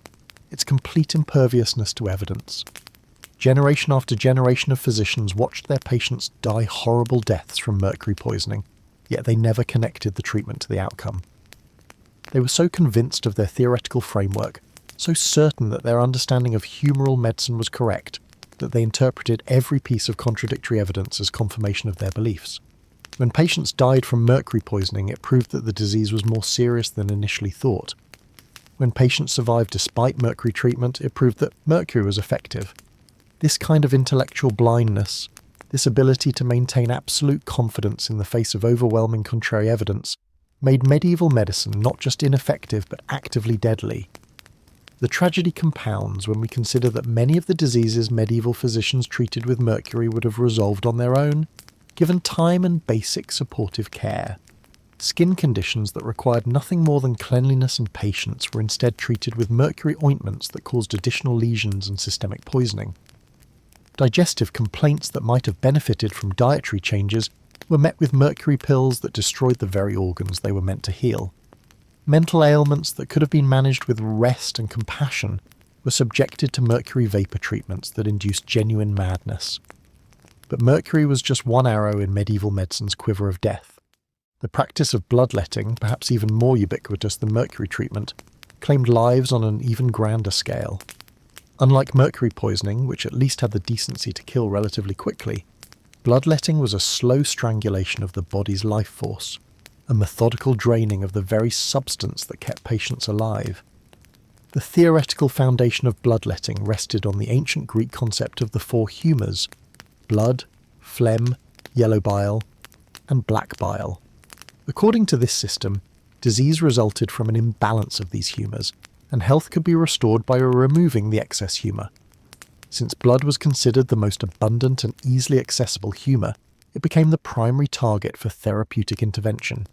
its complete imperviousness to evidence. Generation after generation of physicians watched their patients die horrible deaths from mercury poisoning, yet they never connected the treatment to the outcome. They were so convinced of their theoretical framework, so certain that their understanding of humoral medicine was correct, that they interpreted every piece of contradictory evidence as confirmation of their beliefs. When patients died from mercury poisoning, it proved that the disease was more serious than initially thought. When patients survived despite mercury treatment, it proved that mercury was effective. This kind of intellectual blindness, this ability to maintain absolute confidence in the face of overwhelming contrary evidence, made medieval medicine not just ineffective but actively deadly. The tragedy compounds when we consider that many of the diseases medieval physicians treated with mercury would have resolved on their own, given time and basic supportive care. Skin conditions that required nothing more than cleanliness and patience were instead treated with mercury ointments that caused additional lesions and systemic poisoning. Digestive complaints that might have benefited from dietary changes were met with mercury pills that destroyed the very organs they were meant to heal. Mental ailments that could have been managed with rest and compassion were subjected to mercury vapour treatments that induced genuine madness. But mercury was just one arrow in medieval medicine's quiver of death. The practice of bloodletting, perhaps even more ubiquitous than mercury treatment, claimed lives on an even grander scale. Unlike mercury poisoning, which at least had the decency to kill relatively quickly, bloodletting was a slow strangulation of the body's life force, a methodical draining of the very substance that kept patients alive. The theoretical foundation of bloodletting rested on the ancient Greek concept of the four humours: blood, phlegm, yellow bile, and black bile. According to this system, disease resulted from an imbalance of these humours, and health could be restored by removing the excess humour. Since blood was considered the most abundant and easily accessible humour, it became the primary target for therapeutic intervention.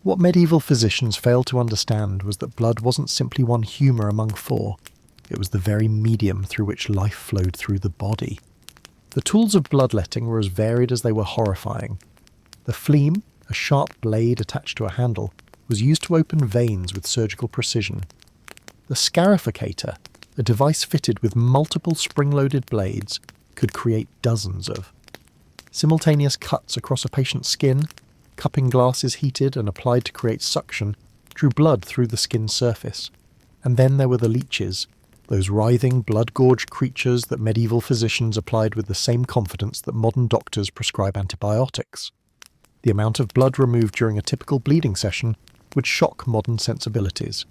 What medieval physicians failed to understand was that blood wasn't simply one humour among four, it was the very medium through which life flowed through the body. The tools of bloodletting were as varied as they were horrifying. The phlegm, a sharp blade attached to a handle, was used to open veins with surgical precision. The scarificator, a device fitted with multiple spring-loaded blades, could create dozens of simultaneous cuts across a patient's skin. Cupping glasses heated and applied to create suction drew blood through the skin's surface. And then there were the leeches, those writhing, blood-gorged creatures that medieval physicians applied with the same confidence that modern doctors prescribe antibiotics. The amount of blood removed during a typical bleeding session would shock modern sensibilities.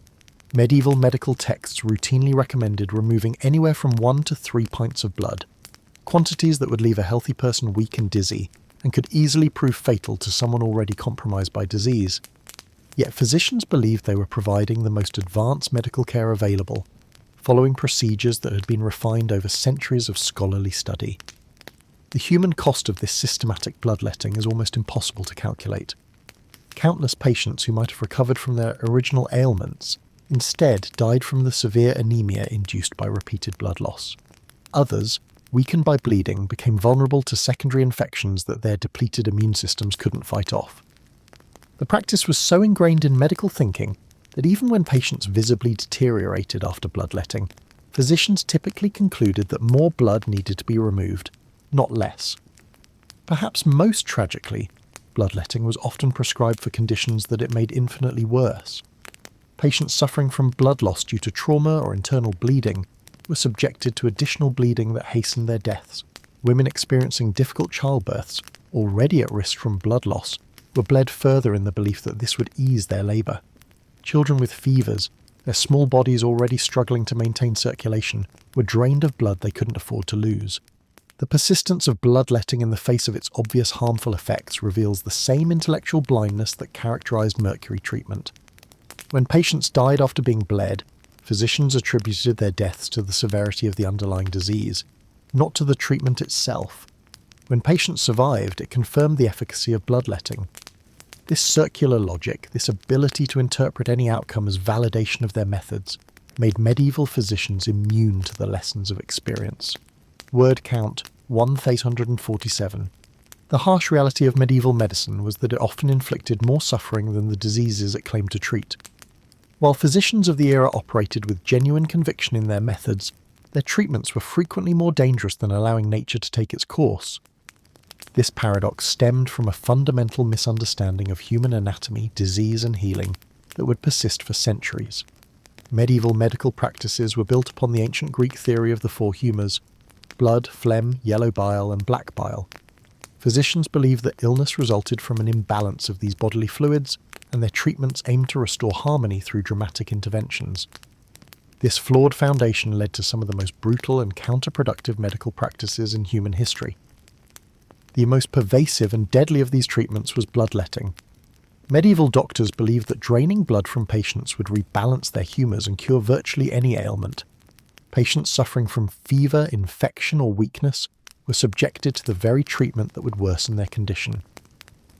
Medieval medical texts routinely recommended removing anywhere from 1 to 3 pints of blood, quantities that would leave a healthy person weak and dizzy, and could easily prove fatal to someone already compromised by disease. Yet physicians believed they were providing the most advanced medical care available, following procedures that had been refined over centuries of scholarly study. The human cost of this systematic bloodletting is almost impossible to calculate. Countless patients who might have recovered from their original ailments instead died from the severe anemia induced by repeated blood loss. Others, weakened by bleeding, became vulnerable to secondary infections that their depleted immune systems couldn't fight off. The practice was so ingrained in medical thinking that even when patients visibly deteriorated after bloodletting, physicians typically concluded that more blood needed to be removed, not less. Perhaps most tragically, bloodletting was often prescribed for conditions that it made infinitely worse. Patients suffering from blood loss due to trauma or internal bleeding were subjected to additional bleeding that hastened their deaths. Women experiencing difficult childbirths, already at risk from blood loss, were bled further in the belief that this would ease their labour. Children with fevers, their small bodies already struggling to maintain circulation, were drained of blood they couldn't afford to lose. The persistence of bloodletting in the face of its obvious harmful effects reveals the same intellectual blindness that characterised mercury treatment. When patients died after being bled, physicians attributed their deaths to the severity of the underlying disease, not to the treatment itself. When patients survived, it confirmed the efficacy of bloodletting. This circular logic, this ability to interpret any outcome as validation of their methods, made medieval physicians immune to the lessons of experience. Word count 1,847. The harsh reality of medieval medicine was that it often inflicted more suffering than the diseases it claimed to treat. While physicians of the era operated with genuine conviction in their methods, their treatments were frequently more dangerous than allowing nature to take its course. This paradox stemmed from a fundamental misunderstanding of human anatomy, disease, and healing that would persist for centuries. Medieval medical practices were built upon the ancient Greek theory of the four humours: blood, phlegm, yellow bile, and black bile. Physicians believed that illness resulted from an imbalance of these bodily fluids, and their treatments aimed to restore harmony through dramatic interventions. This flawed foundation led to some of the most brutal and counterproductive medical practices in human history. The most pervasive and deadly of these treatments was bloodletting. Medieval doctors believed that draining blood from patients would rebalance their humours and cure virtually any ailment. Patients suffering from fever, infection, or weakness were subjected to the very treatment that would worsen their condition.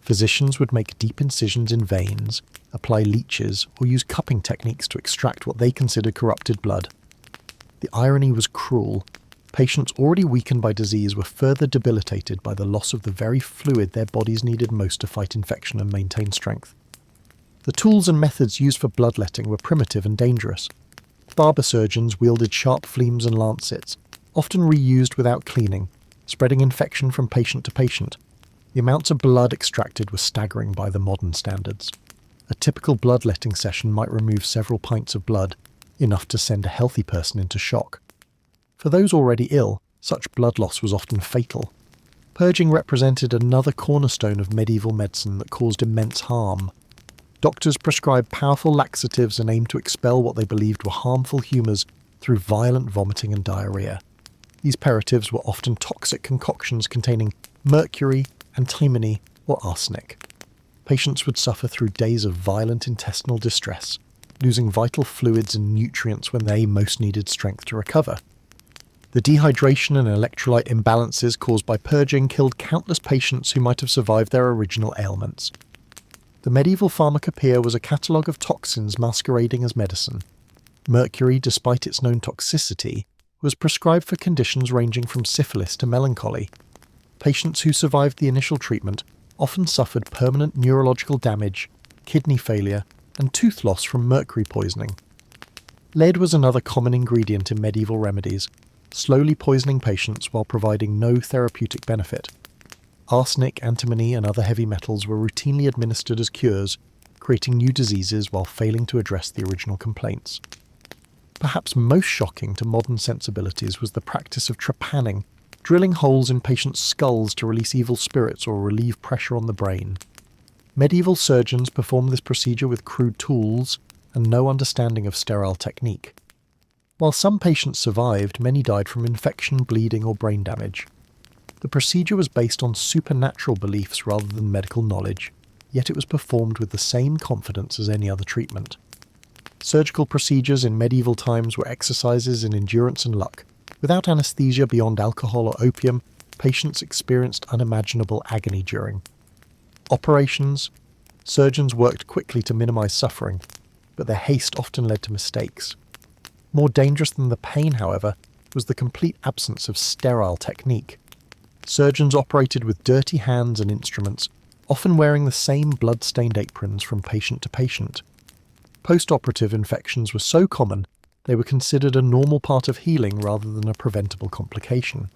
Physicians would make deep incisions in veins, apply leeches, or use cupping techniques to extract what they considered corrupted blood. The irony was cruel. Patients already weakened by disease were further debilitated by the loss of the very fluid their bodies needed most to fight infection and maintain strength. The tools and methods used for bloodletting were primitive and dangerous. Barber surgeons wielded sharp fleams and lancets, often reused without cleaning, spreading infection from patient to patient. The amounts of blood extracted were staggering by the modern standards. A typical bloodletting session might remove several pints of blood, enough to send a healthy person into shock. For those already ill, such blood loss was often fatal. Purging represented another cornerstone of medieval medicine that caused immense harm. Doctors prescribed powerful laxatives and aimed to expel what they believed were harmful humours through violent vomiting and diarrhoea. These purgatives were often toxic concoctions containing mercury, antimony, or arsenic. Patients would suffer through days of violent intestinal distress, losing vital fluids and nutrients when they most needed strength to recover. The dehydration and electrolyte imbalances caused by purging killed countless patients who might have survived their original ailments. The medieval pharmacopoeia was a catalogue of toxins masquerading as medicine. Mercury, despite its known toxicity, was prescribed for conditions ranging from syphilis to melancholy. Patients who survived the initial treatment often suffered permanent neurological damage, kidney failure, and tooth loss from mercury poisoning. Lead was another common ingredient in medieval remedies, slowly poisoning patients while providing no therapeutic benefit. Arsenic, antimony, and other heavy metals were routinely administered as cures, creating new diseases while failing to address the original complaints. Perhaps most shocking to modern sensibilities was the practice of trepanning, drilling holes in patients' skulls to release evil spirits or relieve pressure on the brain. Medieval surgeons performed this procedure with crude tools and no understanding of sterile technique. While some patients survived, many died from infection, bleeding, or brain damage. The procedure was based on supernatural beliefs rather than medical knowledge, yet it was performed with the same confidence as any other treatment. Surgical procedures in medieval times were exercises in endurance and luck. Without anesthesia beyond alcohol or opium, patients experienced unimaginable agony during operations. Surgeons worked quickly to minimize suffering, but their haste often led to mistakes. More dangerous than the pain, however, was the complete absence of sterile technique. Surgeons operated with dirty hands and instruments, often wearing the same blood-stained aprons from patient to patient. Post-operative infections were so common, they were considered a normal part of healing rather than a preventable complication.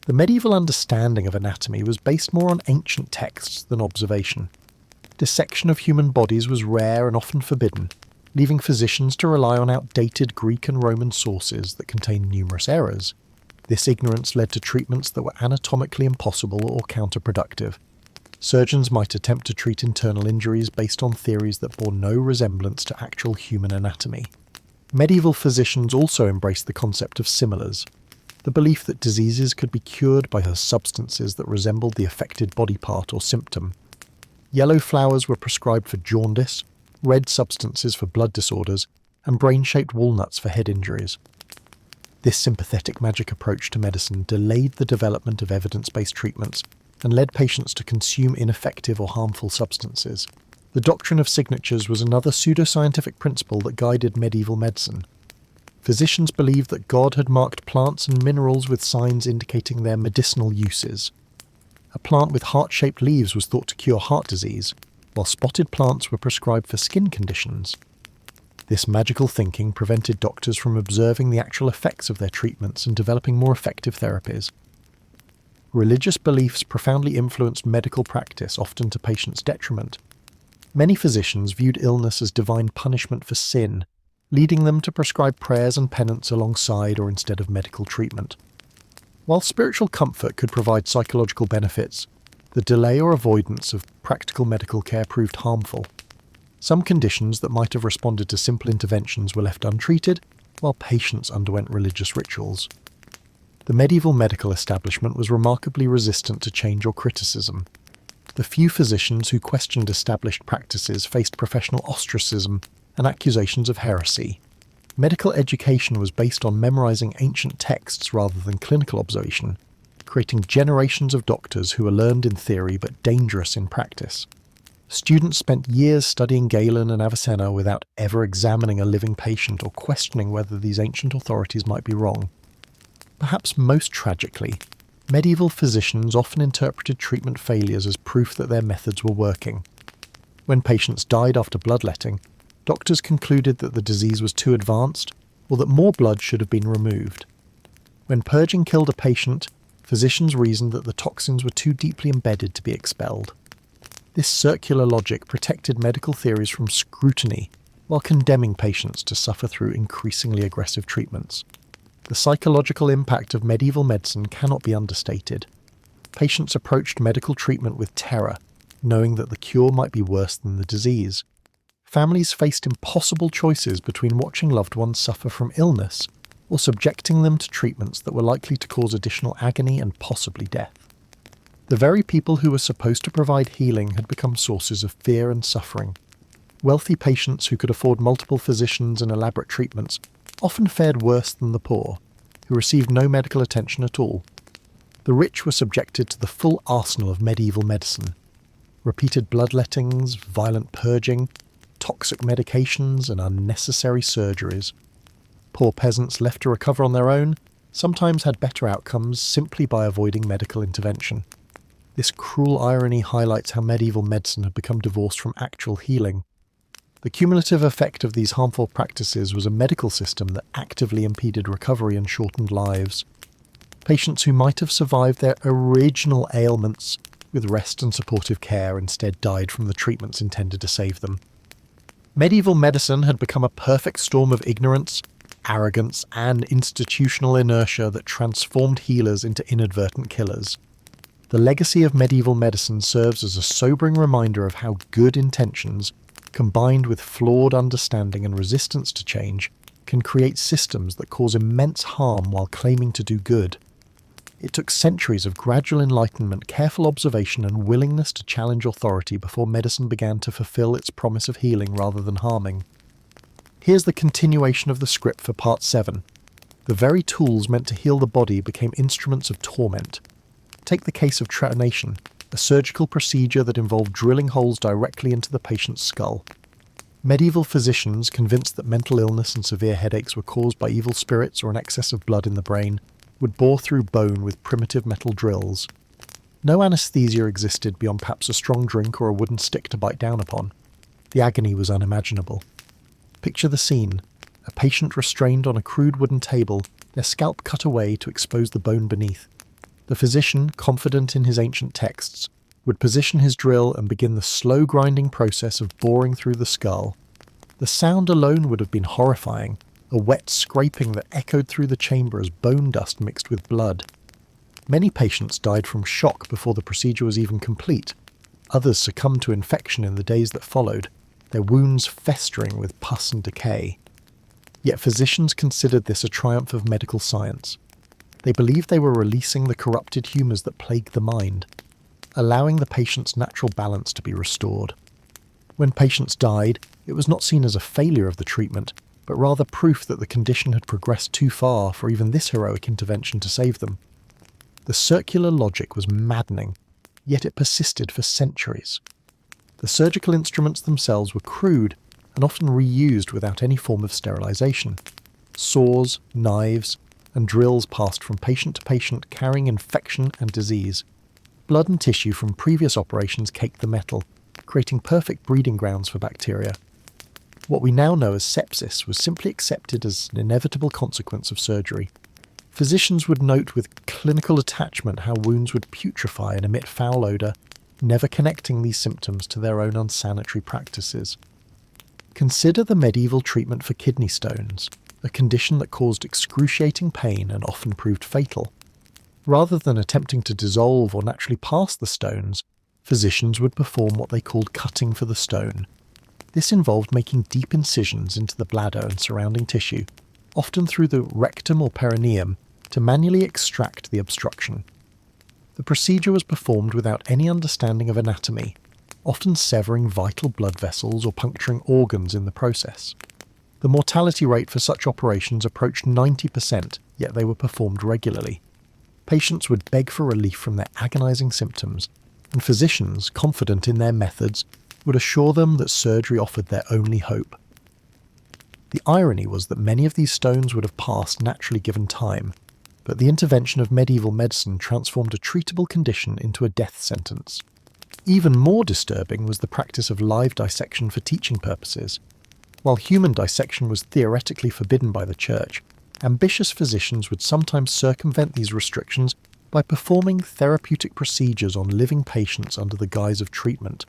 The medieval understanding of anatomy was based more on ancient texts than observation. Dissection of human bodies was rare and often forbidden, leaving physicians to rely on outdated Greek and Roman sources that contained numerous errors. This ignorance led to treatments that were anatomically impossible or counterproductive. Surgeons might attempt to treat internal injuries based on theories that bore no resemblance to actual human anatomy. Medieval physicians also embraced the concept of similars, the belief that diseases could be cured by substances that resembled the affected body part or symptom. Yellow flowers were prescribed for jaundice, red substances for blood disorders, and brain-shaped walnuts for head injuries. This sympathetic magic approach to medicine delayed the development of evidence-based treatments and led patients to consume ineffective or harmful substances. The doctrine of signatures was another pseudoscientific principle that guided medieval medicine. Physicians believed that God had marked plants and minerals with signs indicating their medicinal uses. A plant with heart-shaped leaves was thought to cure heart disease, while spotted plants were prescribed for skin conditions. This magical thinking prevented doctors from observing the actual effects of their treatments and developing more effective therapies. Religious beliefs profoundly influenced medical practice, often to patients' detriment. Many physicians viewed illness as divine punishment for sin, leading them to prescribe prayers and penance alongside or instead of medical treatment. While spiritual comfort could provide psychological benefits, the delay or avoidance of practical medical care proved harmful. Some conditions that might have responded to simple interventions were left untreated, while patients underwent religious rituals. The medieval medical establishment was remarkably resistant to change or criticism. The few physicians who questioned established practices faced professional ostracism and accusations of heresy. Medical education was based on memorizing ancient texts rather than clinical observation, creating generations of doctors who were learned in theory but dangerous in practice. Students spent years studying Galen and Avicenna without ever examining a living patient or questioning whether these ancient authorities might be wrong. Perhaps most tragically, medieval physicians often interpreted treatment failures as proof that their methods were working. When patients died after bloodletting, doctors concluded that the disease was too advanced or that more blood should have been removed. When purging killed a patient, physicians reasoned that the toxins were too deeply embedded to be expelled. This circular logic protected medical theories from scrutiny while condemning patients to suffer through increasingly aggressive treatments. The psychological impact of medieval medicine cannot be understated. Patients approached medical treatment with terror, knowing that the cure might be worse than the disease. Families faced impossible choices between watching loved ones suffer from illness or subjecting them to treatments that were likely to cause additional agony and possibly death. The very people who were supposed to provide healing had become sources of fear and suffering. Wealthy patients who could afford multiple physicians and elaborate treatments often fared worse than the poor, who received no medical attention at all. The rich were subjected to the full arsenal of medieval medicine: repeated bloodlettings, violent purging, toxic medications, and unnecessary surgeries. Poor peasants left to recover on their own sometimes had better outcomes simply by avoiding medical intervention. This cruel irony highlights how medieval medicine had become divorced from actual healing. The cumulative effect of these harmful practices was a medical system that actively impeded recovery and shortened lives. Patients who might have survived their original ailments with rest and supportive care instead died from the treatments intended to save them. Medieval medicine had become a perfect storm of ignorance, arrogance, and institutional inertia that transformed healers into inadvertent killers. The legacy of medieval medicine serves as a sobering reminder of how good intentions, combined with flawed understanding and resistance to change, can create systems that cause immense harm while claiming to do good. It took centuries of gradual enlightenment, careful observation, and willingness to challenge authority before medicine began to fulfill its promise of healing rather than harming. Here's the continuation of the script for Part 7. The very tools meant to heal the body became instruments of torment. Take the case of trepanation, a surgical procedure that involved drilling holes directly into the patient's skull. Medieval physicians, convinced that mental illness and severe headaches were caused by evil spirits or an excess of blood in the brain, would bore through bone with primitive metal drills. No anesthesia existed beyond perhaps a strong drink or a wooden stick to bite down upon. The agony was unimaginable. Picture the scene: a patient restrained on a crude wooden table, their scalp cut away to expose the bone beneath. The physician, confident in his ancient texts, would position his drill and begin the slow grinding process of boring through the skull. The sound alone would have been horrifying, a wet scraping that echoed through the chamber as bone dust mixed with blood. Many patients died from shock before the procedure was even complete. Others succumbed to infection in the days that followed, their wounds festering with pus and decay. Yet physicians considered this a triumph of medical science. They believed they were releasing the corrupted humours that plagued the mind, allowing the patient's natural balance to be restored. When patients died, it was not seen as a failure of the treatment, but rather proof that the condition had progressed too far for even this heroic intervention to save them. The circular logic was maddening, yet it persisted for centuries. The surgical instruments themselves were crude and often reused without any form of sterilisation. Saws, knives, and drills passed from patient to patient, carrying infection and disease. Blood and tissue from previous operations caked the metal, creating perfect breeding grounds for bacteria. What we now know as sepsis was simply accepted as an inevitable consequence of surgery. Physicians would note with clinical attachment how wounds would putrefy and emit foul odour, never connecting these symptoms to their own unsanitary practices. Consider the medieval treatment for kidney stones, a condition that caused excruciating pain and often proved fatal. Rather than attempting to dissolve or naturally pass the stones, physicians would perform what they called cutting for the stone. This involved making deep incisions into the bladder and surrounding tissue, often through the rectum or perineum, to manually extract the obstruction. The procedure was performed without any understanding of anatomy, often severing vital blood vessels or puncturing organs in the process. The mortality rate for such operations approached 90%, yet they were performed regularly. Patients would beg for relief from their agonizing symptoms, and physicians, confident in their methods, would assure them that surgery offered their only hope. The irony was that many of these stones would have passed naturally given time, but the intervention of medieval medicine transformed a treatable condition into a death sentence. Even more disturbing was the practice of live dissection for teaching purposes. While human dissection was theoretically forbidden by the Church, ambitious physicians would sometimes circumvent these restrictions by performing therapeutic procedures on living patients under the guise of treatment.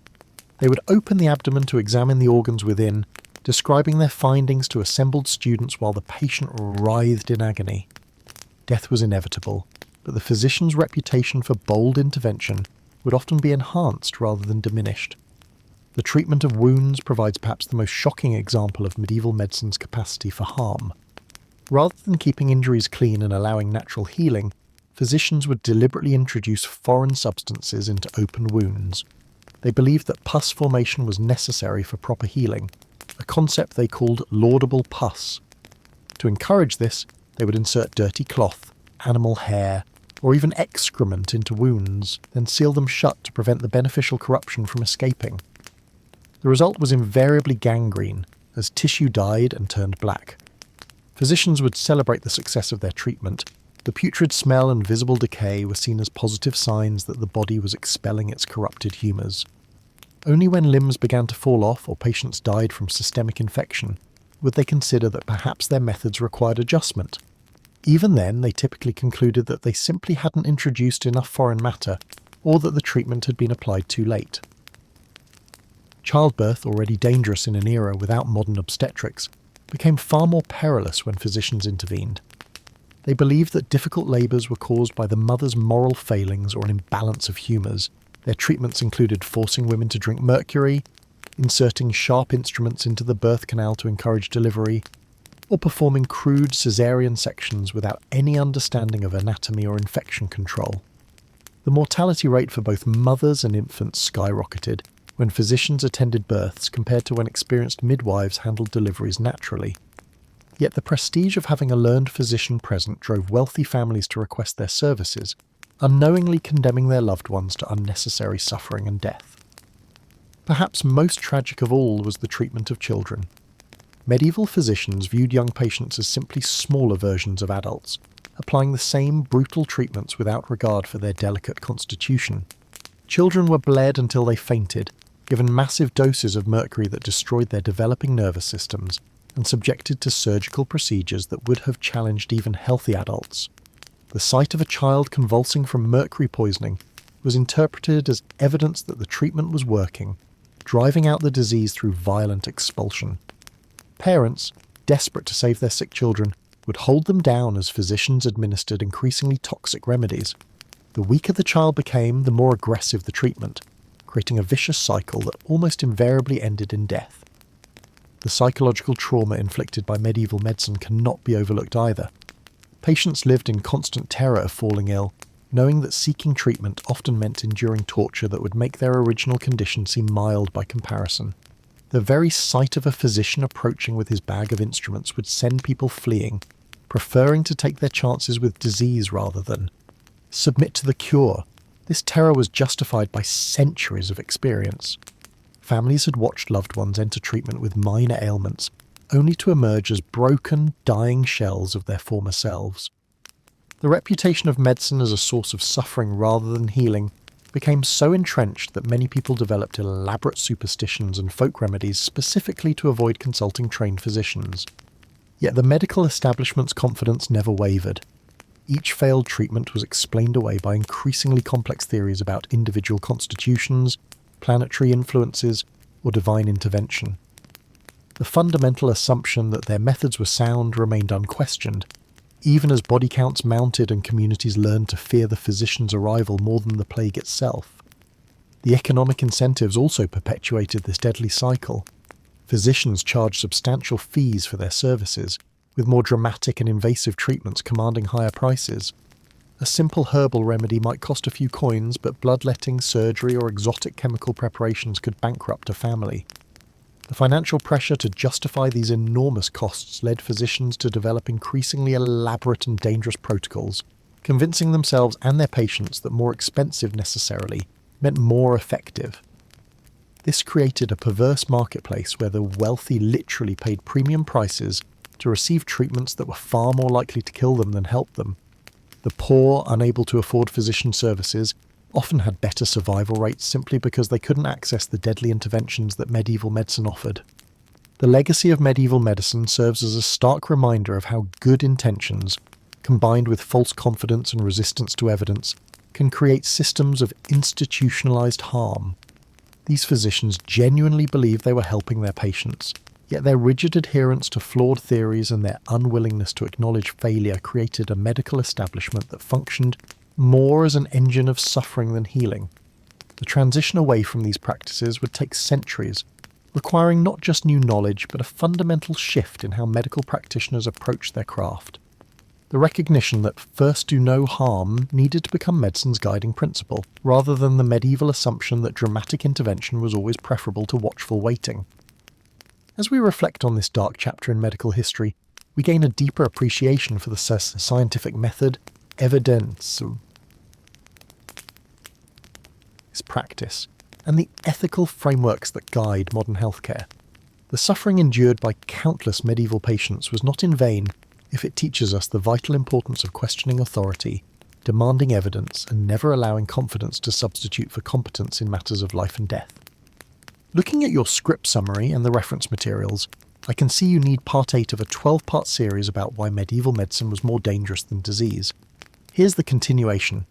They would open the abdomen to examine the organs within, describing their findings to assembled students while the patient writhed in agony. Death was inevitable, but the physician's reputation for bold intervention would often be enhanced rather than diminished. The treatment of wounds provides perhaps the most shocking example of medieval medicine's capacity for harm. Rather than keeping injuries clean and allowing natural healing, physicians would deliberately introduce foreign substances into open wounds. They believed that pus formation was necessary for proper healing, a concept they called laudable pus. To encourage this, they would insert dirty cloth, animal hair, or even excrement into wounds, then seal them shut to prevent the beneficial corruption from escaping. The result was invariably gangrene, as tissue died and turned black. Physicians would celebrate the success of their treatment. The putrid smell and visible decay were seen as positive signs that the body was expelling its corrupted humours. Only when limbs began to fall off or patients died from systemic infection would they consider that perhaps their methods required adjustment. Even then, they typically concluded that they simply hadn't introduced enough foreign matter, or that the treatment had been applied too late. Childbirth, already dangerous in an era without modern obstetrics, became far more perilous when physicians intervened. They believed that difficult labours were caused by the mother's moral failings or an imbalance of humours. Their treatments included forcing women to drink mercury, inserting sharp instruments into the birth canal to encourage delivery, or performing crude caesarean sections without any understanding of anatomy or infection control. The mortality rate for both mothers and infants skyrocketed when physicians attended births compared to when experienced midwives handled deliveries naturally. Yet the prestige of having a learned physician present drove wealthy families to request their services, unknowingly condemning their loved ones to unnecessary suffering and death. Perhaps most tragic of all was the treatment of children. Medieval physicians viewed young patients as simply smaller versions of adults, applying the same brutal treatments without regard for their delicate constitution. Children were bled until they fainted, given massive doses of mercury that destroyed their developing nervous systems, and subjected to surgical procedures that would have challenged even healthy adults. The sight of a child convulsing from mercury poisoning was interpreted as evidence that the treatment was working, driving out the disease through violent expulsion. Parents, desperate to save their sick children, would hold them down as physicians administered increasingly toxic remedies. The weaker the child became, the more aggressive the treatment, creating a vicious cycle that almost invariably ended in death. The psychological trauma inflicted by medieval medicine cannot be overlooked either. Patients lived in constant terror of falling ill, knowing that seeking treatment often meant enduring torture that would make their original condition seem mild by comparison. The very sight of a physician approaching with his bag of instruments would send people fleeing, preferring to take their chances with disease rather than submit to the cure. This terror was justified by centuries of experience. Families had watched loved ones enter treatment with minor ailments, only to emerge as broken, dying shells of their former selves. The reputation of medicine as a source of suffering rather than healing became so entrenched that many people developed elaborate superstitions and folk remedies specifically to avoid consulting trained physicians. Yet the medical establishment's confidence never wavered. Each failed treatment was explained away by increasingly complex theories about individual constitutions, planetary influences, or divine intervention. The fundamental assumption that their methods were sound remained unquestioned, even as body counts mounted and communities learned to fear the physician's arrival more than the plague itself. The economic incentives also perpetuated this deadly cycle. Physicians charged substantial fees for their services, with more dramatic and invasive treatments commanding higher prices. A simple herbal remedy might cost a few coins, but bloodletting, surgery, or exotic chemical preparations could bankrupt a family. The financial pressure to justify these enormous costs led physicians to develop increasingly elaborate and dangerous protocols, convincing themselves and their patients that more expensive necessarily meant more effective. This created a perverse marketplace where the wealthy literally paid premium prices to receive treatments that were far more likely to kill them than help them. The poor, unable to afford physician services, often had better survival rates simply because they couldn't access the deadly interventions that medieval medicine offered. The legacy of medieval medicine serves as a stark reminder of how good intentions combined with false confidence and resistance to evidence, can create systems of institutionalized harm. These physicians genuinely believed they were helping their patients, yet their rigid adherence to flawed theories and their unwillingness to acknowledge failure created a medical establishment that functioned more as an engine of suffering than healing. The transition away from these practices would take centuries, requiring not just new knowledge, but a fundamental shift in how medical practitioners approach their craft. The recognition that first do no harm needed to become medicine's guiding principle, rather than the medieval assumption that dramatic intervention was always preferable to watchful waiting. As we reflect on this dark chapter in medical history, we gain a deeper appreciation for the scientific method, evidence, its practice, and the ethical frameworks that guide modern healthcare. The suffering endured by countless medieval patients was not in vain if it teaches us the vital importance of questioning authority, demanding evidence, and never allowing confidence to substitute for competence in matters of life and death. Looking at your script summary and the reference materials, I can see you need part 8 of a 12-part series about why medieval medicine was more dangerous than disease. Here's the continuation.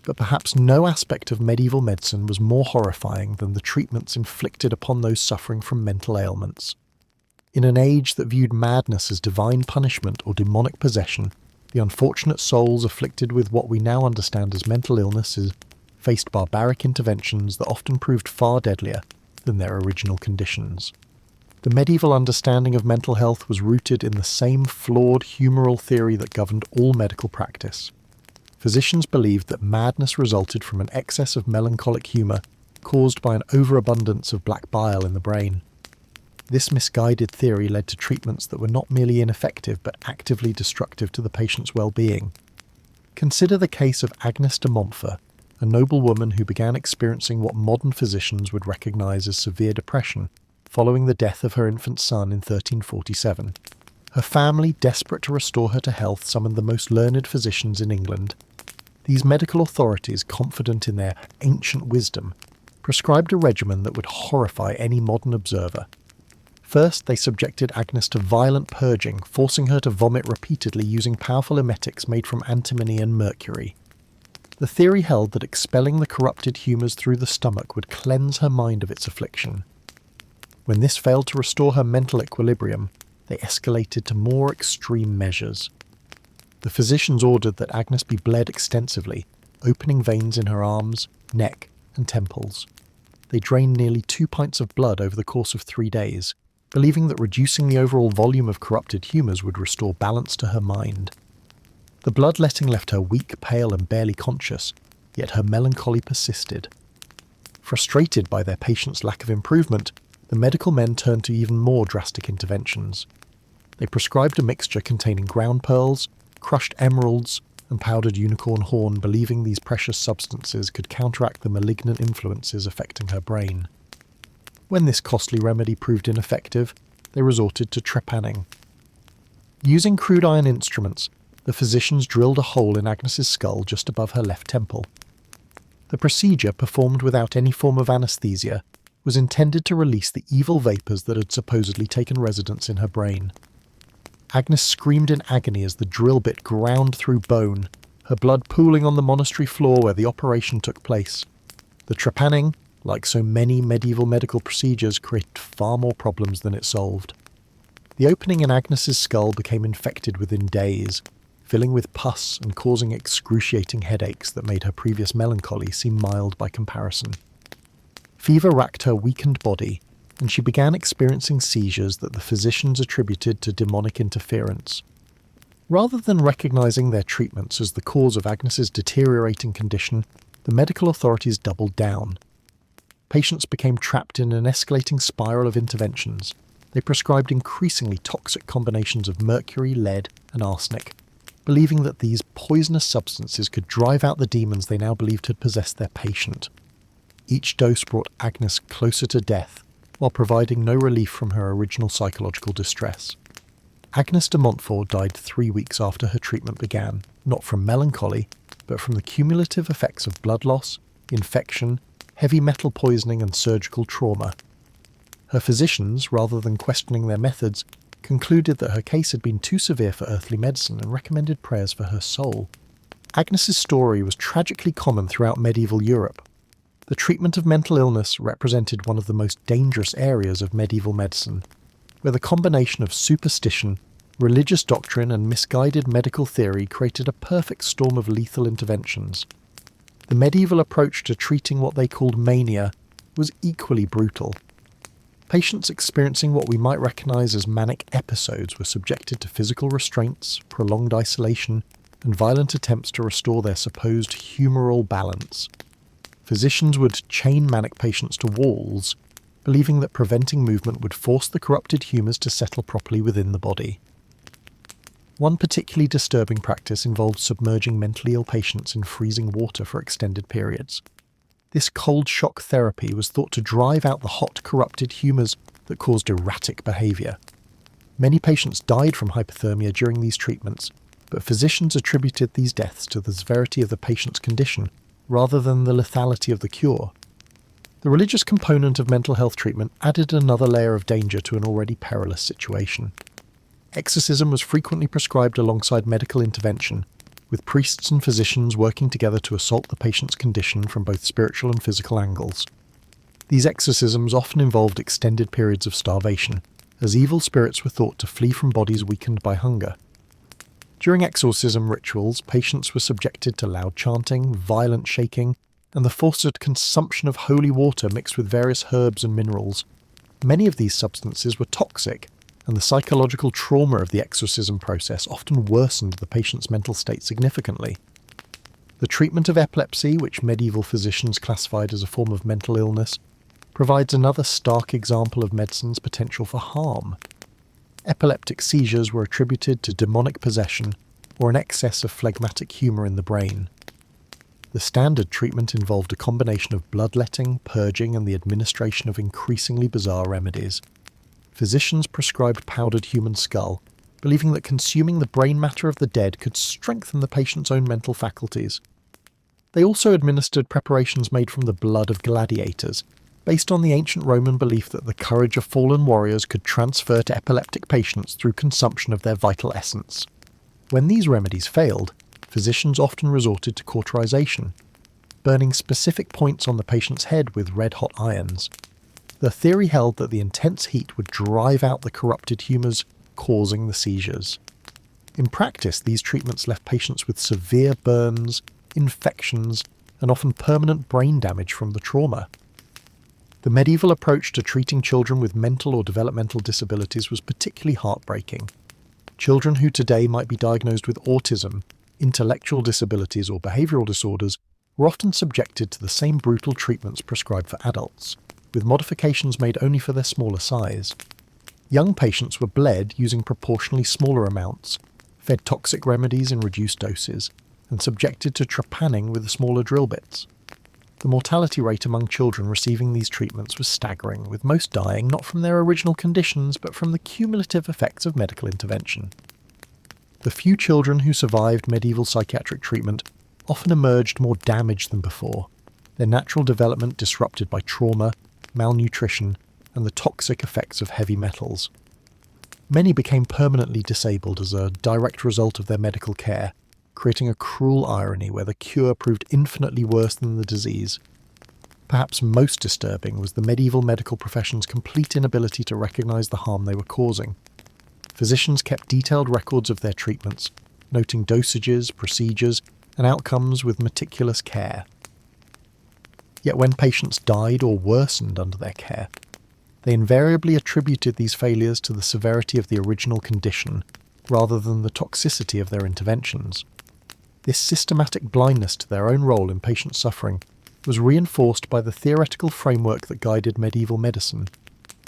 But perhaps no aspect of medieval medicine was more horrifying than the treatments inflicted upon those suffering from mental ailments. In an age that viewed madness as divine punishment or demonic possession, the unfortunate souls afflicted with what we now understand as mental illnesses faced barbaric interventions that often proved far deadlier than their original conditions. The medieval understanding of mental health was rooted in the same flawed humoral theory that governed all medical practice. Physicians believed that madness resulted from an excess of melancholic humour caused by an overabundance of black bile in the brain. This misguided theory led to treatments that were not merely ineffective but actively destructive to the patient's well-being. Consider the case of Agnes de Montfort, a noble woman who began experiencing what modern physicians would recognise as severe depression following the death of her infant son in 1347. Her family, desperate to restore her to health, summoned the most learned physicians in England. These medical authorities, confident in their ancient wisdom, prescribed a regimen that would horrify any modern observer. First, they subjected Agnes to violent purging, forcing her to vomit repeatedly using powerful emetics made from antimony and mercury. The theory held that expelling the corrupted humours through the stomach would cleanse her mind of its affliction. When this failed to restore her mental equilibrium, they escalated to more extreme measures. The physicians ordered that Agnes be bled extensively, opening veins in her arms, neck, and temples. They drained nearly 2 pints of blood over the course of 3 days, believing that reducing the overall volume of corrupted humours would restore balance to her mind. The bloodletting left her weak, pale, and barely conscious, yet her melancholy persisted. Frustrated by their patients' lack of improvement, the medical men turned to even more drastic interventions. They prescribed a mixture containing ground pearls, crushed emeralds, and powdered unicorn horn, believing these precious substances could counteract the malignant influences affecting her brain. When this costly remedy proved ineffective, they resorted to trepanning. Using crude iron instruments, the physicians drilled a hole in Agnes's skull just above her left temple. The procedure, performed without any form of anaesthesia, was intended to release the evil vapours that had supposedly taken residence in her brain. Agnes screamed in agony as the drill bit ground through bone, her blood pooling on the monastery floor where the operation took place. The trepanning, like so many medieval medical procedures, created far more problems than it solved. The opening in Agnes's skull became infected within days, filling with pus and causing excruciating headaches that made her previous melancholy seem mild by comparison. Fever racked her weakened body, and she began experiencing seizures that the physicians attributed to demonic interference. Rather than recognizing their treatments as the cause of Agnes's deteriorating condition, the medical authorities doubled down. Patients became trapped in an escalating spiral of interventions. They prescribed increasingly toxic combinations of mercury, lead, and arsenic, believing that these poisonous substances could drive out the demons they now believed had possessed their patient. Each dose brought Agnes closer to death, while providing no relief from her original psychological distress. Agnes de Montfort died 3 weeks after her treatment began, not from melancholy, but from the cumulative effects of blood loss, infection, heavy metal poisoning, and surgical trauma. Her physicians, rather than questioning their methods, concluded that her case had been too severe for earthly medicine and recommended prayers for her soul. Agnes's story was tragically common throughout medieval Europe. The treatment of mental illness represented one of the most dangerous areas of medieval medicine, where the combination of superstition, religious doctrine and misguided medical theory created a perfect storm of lethal interventions. The medieval approach to treating what they called mania was equally brutal. Patients experiencing what we might recognise as manic episodes were subjected to physical restraints, prolonged isolation, and violent attempts to restore their supposed humoral balance. Physicians would chain manic patients to walls, believing that preventing movement would force the corrupted humours to settle properly within the body. One particularly disturbing practice involved submerging mentally ill patients in freezing water for extended periods. This cold shock therapy was thought to drive out the hot, corrupted humours that caused erratic behaviour. Many patients died from hypothermia during these treatments, but physicians attributed these deaths to the severity of the patient's condition rather than the lethality of the cure. The religious component of mental health treatment added another layer of danger to an already perilous situation. Exorcism was frequently prescribed alongside medical intervention, with priests and physicians working together to assault the patient's condition from both spiritual and physical angles. These exorcisms often involved extended periods of starvation, as evil spirits were thought to flee from bodies weakened by hunger. During exorcism rituals, patients were subjected to loud chanting, violent shaking, and the forced consumption of holy water mixed with various herbs and minerals. Many of these substances were toxic, and the psychological trauma of the exorcism process often worsened the patient's mental state significantly. The treatment of epilepsy, which medieval physicians classified as a form of mental illness, provides another stark example of medicine's potential for harm. Epileptic seizures were attributed to demonic possession or an excess of phlegmatic humour in the brain. The standard treatment involved a combination of bloodletting, purging, and the administration of increasingly bizarre remedies. Physicians prescribed powdered human skull, believing that consuming the brain matter of the dead could strengthen the patient's own mental faculties. They also administered preparations made from the blood of gladiators, based on the ancient Roman belief that the courage of fallen warriors could transfer to epileptic patients through consumption of their vital essence. When these remedies failed, physicians often resorted to cauterization, burning specific points on the patient's head with red-hot irons. The theory held that the intense heat would drive out the corrupted humours, causing the seizures. In practice, these treatments left patients with severe burns, infections, and often permanent brain damage from the trauma. The medieval approach to treating children with mental or developmental disabilities was particularly heartbreaking. Children who today might be diagnosed with autism, intellectual disabilities, or behavioural disorders were often subjected to the same brutal treatments prescribed for adults, with modifications made only for their smaller size. Young patients were bled using proportionally smaller amounts, fed toxic remedies in reduced doses, and subjected to trepanning with smaller drill bits. The mortality rate among children receiving these treatments was staggering, with most dying not from their original conditions but from the cumulative effects of medical intervention. The few children who survived medieval psychiatric treatment often emerged more damaged than before, their natural development disrupted by trauma, malnutrition, and the toxic effects of heavy metals. Many became permanently disabled as a direct result of their medical care, creating a cruel irony where the cure proved infinitely worse than the disease. Perhaps most disturbing was the medieval medical profession's complete inability to recognise the harm they were causing. Physicians kept detailed records of their treatments, noting dosages, procedures, and outcomes with meticulous care. Yet when patients died or worsened under their care, they invariably attributed these failures to the severity of the original condition rather than the toxicity of their interventions. This systematic blindness to their own role in patient suffering was reinforced by the theoretical framework that guided medieval medicine.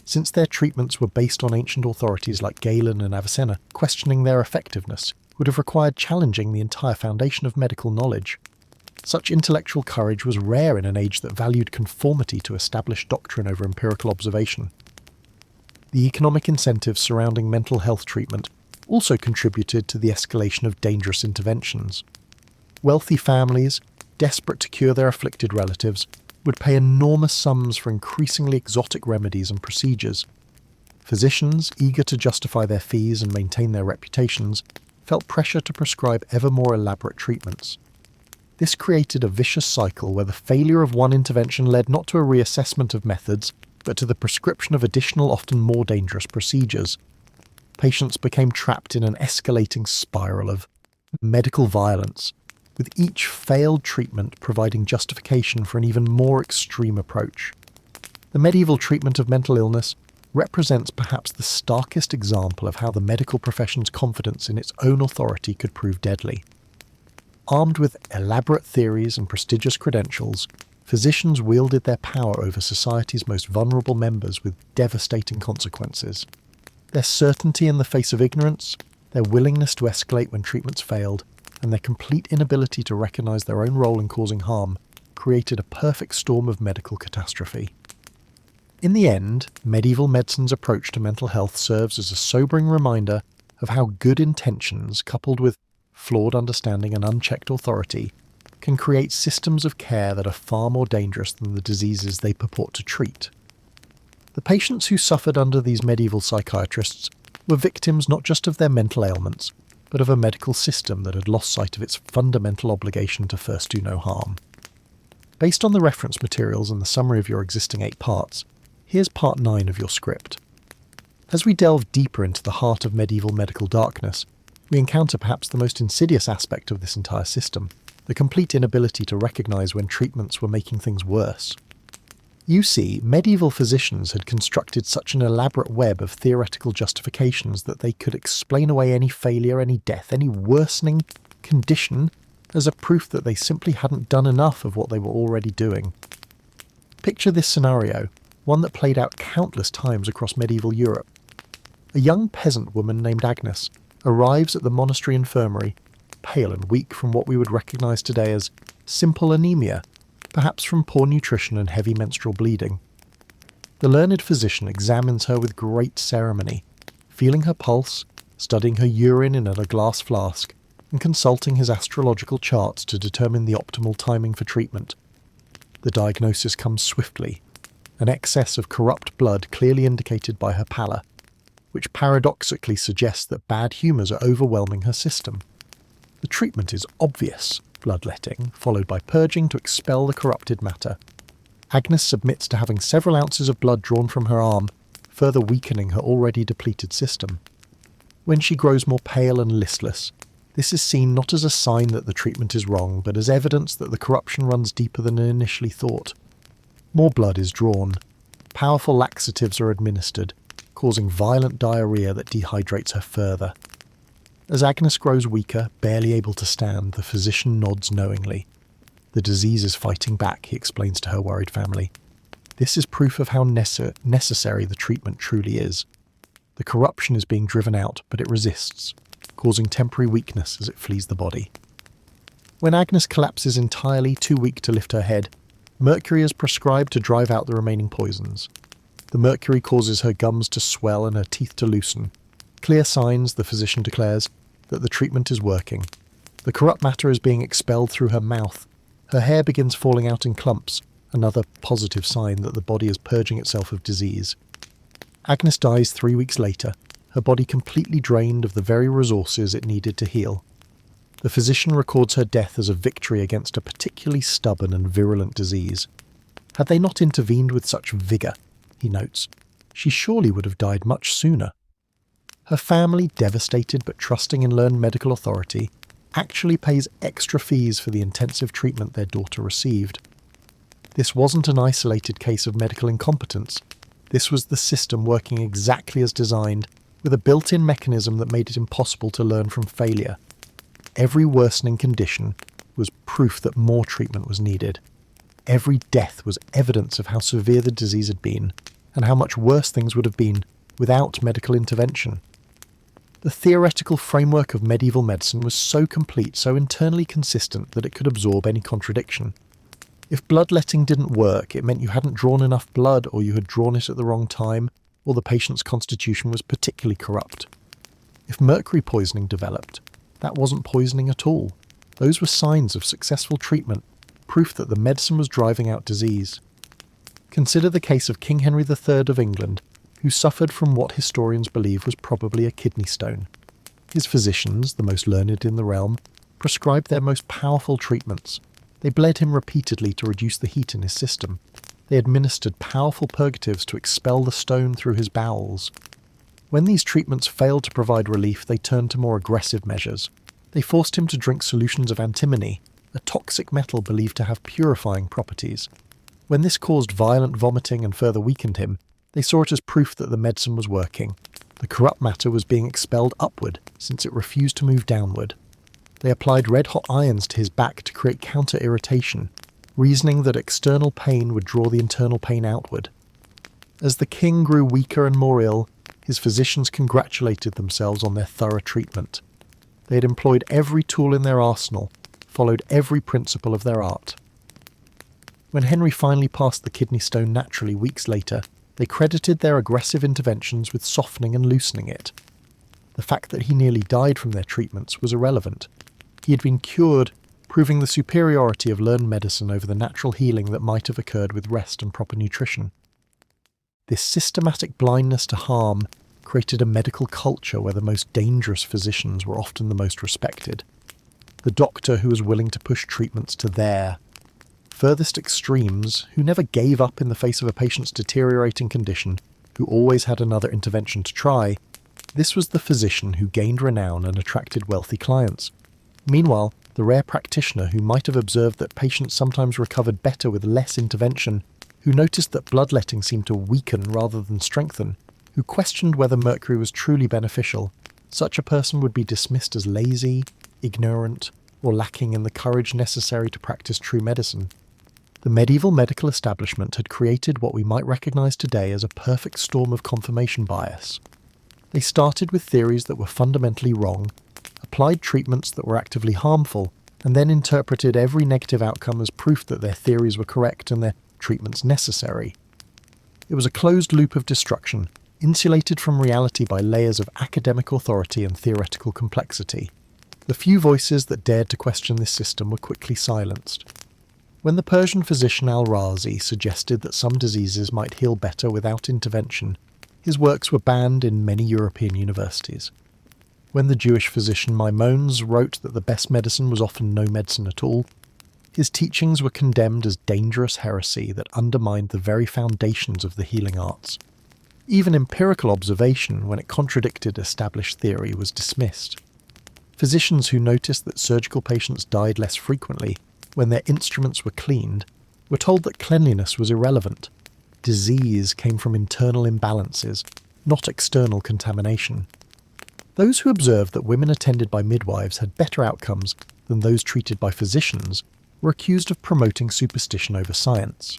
Since their treatments were based on ancient authorities like Galen and Avicenna, questioning their effectiveness would have required challenging the entire foundation of medical knowledge. Such intellectual courage was rare in an age that valued conformity to established doctrine over empirical observation. The economic incentives surrounding mental health treatment also contributed to the escalation of dangerous interventions. Wealthy families, desperate to cure their afflicted relatives, would pay enormous sums for increasingly exotic remedies and procedures. Physicians, eager to justify their fees and maintain their reputations, felt pressure to prescribe ever more elaborate treatments. This created a vicious cycle where the failure of one intervention led not to a reassessment of methods, but to the prescription of additional, often more dangerous procedures. Patients became trapped in an escalating spiral of medical violence, with each failed treatment providing justification for an even more extreme approach. The medieval treatment of mental illness represents perhaps the starkest example of how the medical profession's confidence in its own authority could prove deadly. Armed with elaborate theories and prestigious credentials, physicians wielded their power over society's most vulnerable members with devastating consequences. Their certainty in the face of ignorance, their willingness to escalate when treatments failed, and their complete inability to recognize their own role in causing harm created a perfect storm of medical catastrophe. In the end, medieval medicine's approach to mental health serves as a sobering reminder of how good intentions, coupled with flawed understanding and unchecked authority, can create systems of care that are far more dangerous than the diseases they purport to treat. The patients who suffered under these medieval psychiatrists were victims not just of their mental ailments, but of a medical system that had lost sight of its fundamental obligation to first do no harm. Based on the reference materials and the summary of your existing 8 parts, here's part 9 of your script. As we delve deeper into the heart of medieval medical darkness, we encounter perhaps the most insidious aspect of this entire system, the complete inability to recognize when treatments were making things worse. You see, medieval physicians had constructed such an elaborate web of theoretical justifications that they could explain away any failure, any death, any worsening condition as a proof that they simply hadn't done enough of what they were already doing. Picture this scenario, one that played out countless times across medieval Europe. A young peasant woman named Agnes arrives at the monastery infirmary, pale and weak from what we would recognize today as simple anemia, perhaps from poor nutrition and heavy menstrual bleeding. The learned physician examines her with great ceremony, feeling her pulse, studying her urine in a glass flask, and consulting his astrological charts to determine the optimal timing for treatment. The diagnosis comes swiftly, an excess of corrupt blood clearly indicated by her pallor, which paradoxically suggests that bad humours are overwhelming her system. The treatment is obvious: bloodletting, followed by purging to expel the corrupted matter. Agnes submits to having several ounces of blood drawn from her arm, further weakening her already depleted system. When she grows more pale and listless, this is seen not as a sign that the treatment is wrong, but as evidence that the corruption runs deeper than initially thought. More blood is drawn. Powerful laxatives are administered, causing violent diarrhea that dehydrates her further. As Agnes grows weaker, barely able to stand, the physician nods knowingly. The disease is fighting back, he explains to her worried family. This is proof of how necessary the treatment truly is. The corruption is being driven out, but it resists, causing temporary weakness as it flees the body. When Agnes collapses entirely, too weak to lift her head, mercury is prescribed to drive out the remaining poisons. The mercury causes her gums to swell and her teeth to loosen. Clear signs, the physician declares, that the treatment is working. The corrupt matter is being expelled through her mouth. Her hair begins falling out in clumps, another positive sign that the body is purging itself of disease. Agnes dies 3 weeks later, her body completely drained of the very resources it needed to heal. The physician records her death as a victory against a particularly stubborn and virulent disease. Had they not intervened with such vigour, he notes, she surely would have died much sooner. Her family, devastated but trusting in learned medical authority, actually pays extra fees for the intensive treatment their daughter received. This wasn't an isolated case of medical incompetence. This was the system working exactly as designed, with a built-in mechanism that made it impossible to learn from failure. Every worsening condition was proof that more treatment was needed. Every death was evidence of how severe the disease had been, and how much worse things would have been without medical intervention. The theoretical framework of medieval medicine was so complete, so internally consistent, that it could absorb any contradiction. If bloodletting didn't work, it meant you hadn't drawn enough blood, or you had drawn it at the wrong time, or the patient's constitution was particularly corrupt. If mercury poisoning developed, that wasn't poisoning at all. Those were signs of successful treatment, proof that the medicine was driving out disease. Consider the case of King Henry III of England, who suffered from what historians believe was probably a kidney stone. His physicians, the most learned in the realm, prescribed their most powerful treatments. They bled him repeatedly to reduce the heat in his system. They administered powerful purgatives to expel the stone through his bowels. When these treatments failed to provide relief, they turned to more aggressive measures. They forced him to drink solutions of antimony, a toxic metal believed to have purifying properties. When this caused violent vomiting and further weakened him, they saw it as proof that the medicine was working. The corrupt matter was being expelled upward, since it refused to move downward. They applied red-hot irons to his back to create counter-irritation, reasoning that external pain would draw the internal pain outward. As the king grew weaker and more ill, his physicians congratulated themselves on their thorough treatment. They had employed every tool in their arsenal, followed every principle of their art. When Henry finally passed the kidney stone naturally weeks later, they credited their aggressive interventions with softening and loosening it. The fact that he nearly died from their treatments was irrelevant. He had been cured, proving the superiority of learned medicine over the natural healing that might have occurred with rest and proper nutrition. This systematic blindness to harm created a medical culture where the most dangerous physicians were often the most respected. The doctor who was willing to push treatments to their furthest extremes, who never gave up in the face of a patient's deteriorating condition, who always had another intervention to try, this was the physician who gained renown and attracted wealthy clients. Meanwhile, the rare practitioner who might have observed that patients sometimes recovered better with less intervention, who noticed that bloodletting seemed to weaken rather than strengthen, who questioned whether mercury was truly beneficial, such a person would be dismissed as lazy, ignorant, or lacking in the courage necessary to practice true medicine. The medieval medical establishment had created what we might recognize today as a perfect storm of confirmation bias. They started with theories that were fundamentally wrong, applied treatments that were actively harmful, and then interpreted every negative outcome as proof that their theories were correct and their treatments necessary. It was a closed loop of destruction, insulated from reality by layers of academic authority and theoretical complexity. The few voices that dared to question this system were quickly silenced. When the Persian physician Al-Razi suggested that some diseases might heal better without intervention, his works were banned in many European universities. When the Jewish physician Maimonides wrote that the best medicine was often no medicine at all, his teachings were condemned as dangerous heresy that undermined the very foundations of the healing arts. Even empirical observation, when it contradicted established theory, was dismissed. Physicians who noticed that surgical patients died less frequently when their instruments were cleaned were told that cleanliness was irrelevant. Disease came from internal imbalances, not external contamination. Those who observed that women attended by midwives had better outcomes than those treated by physicians were accused of promoting superstition over science.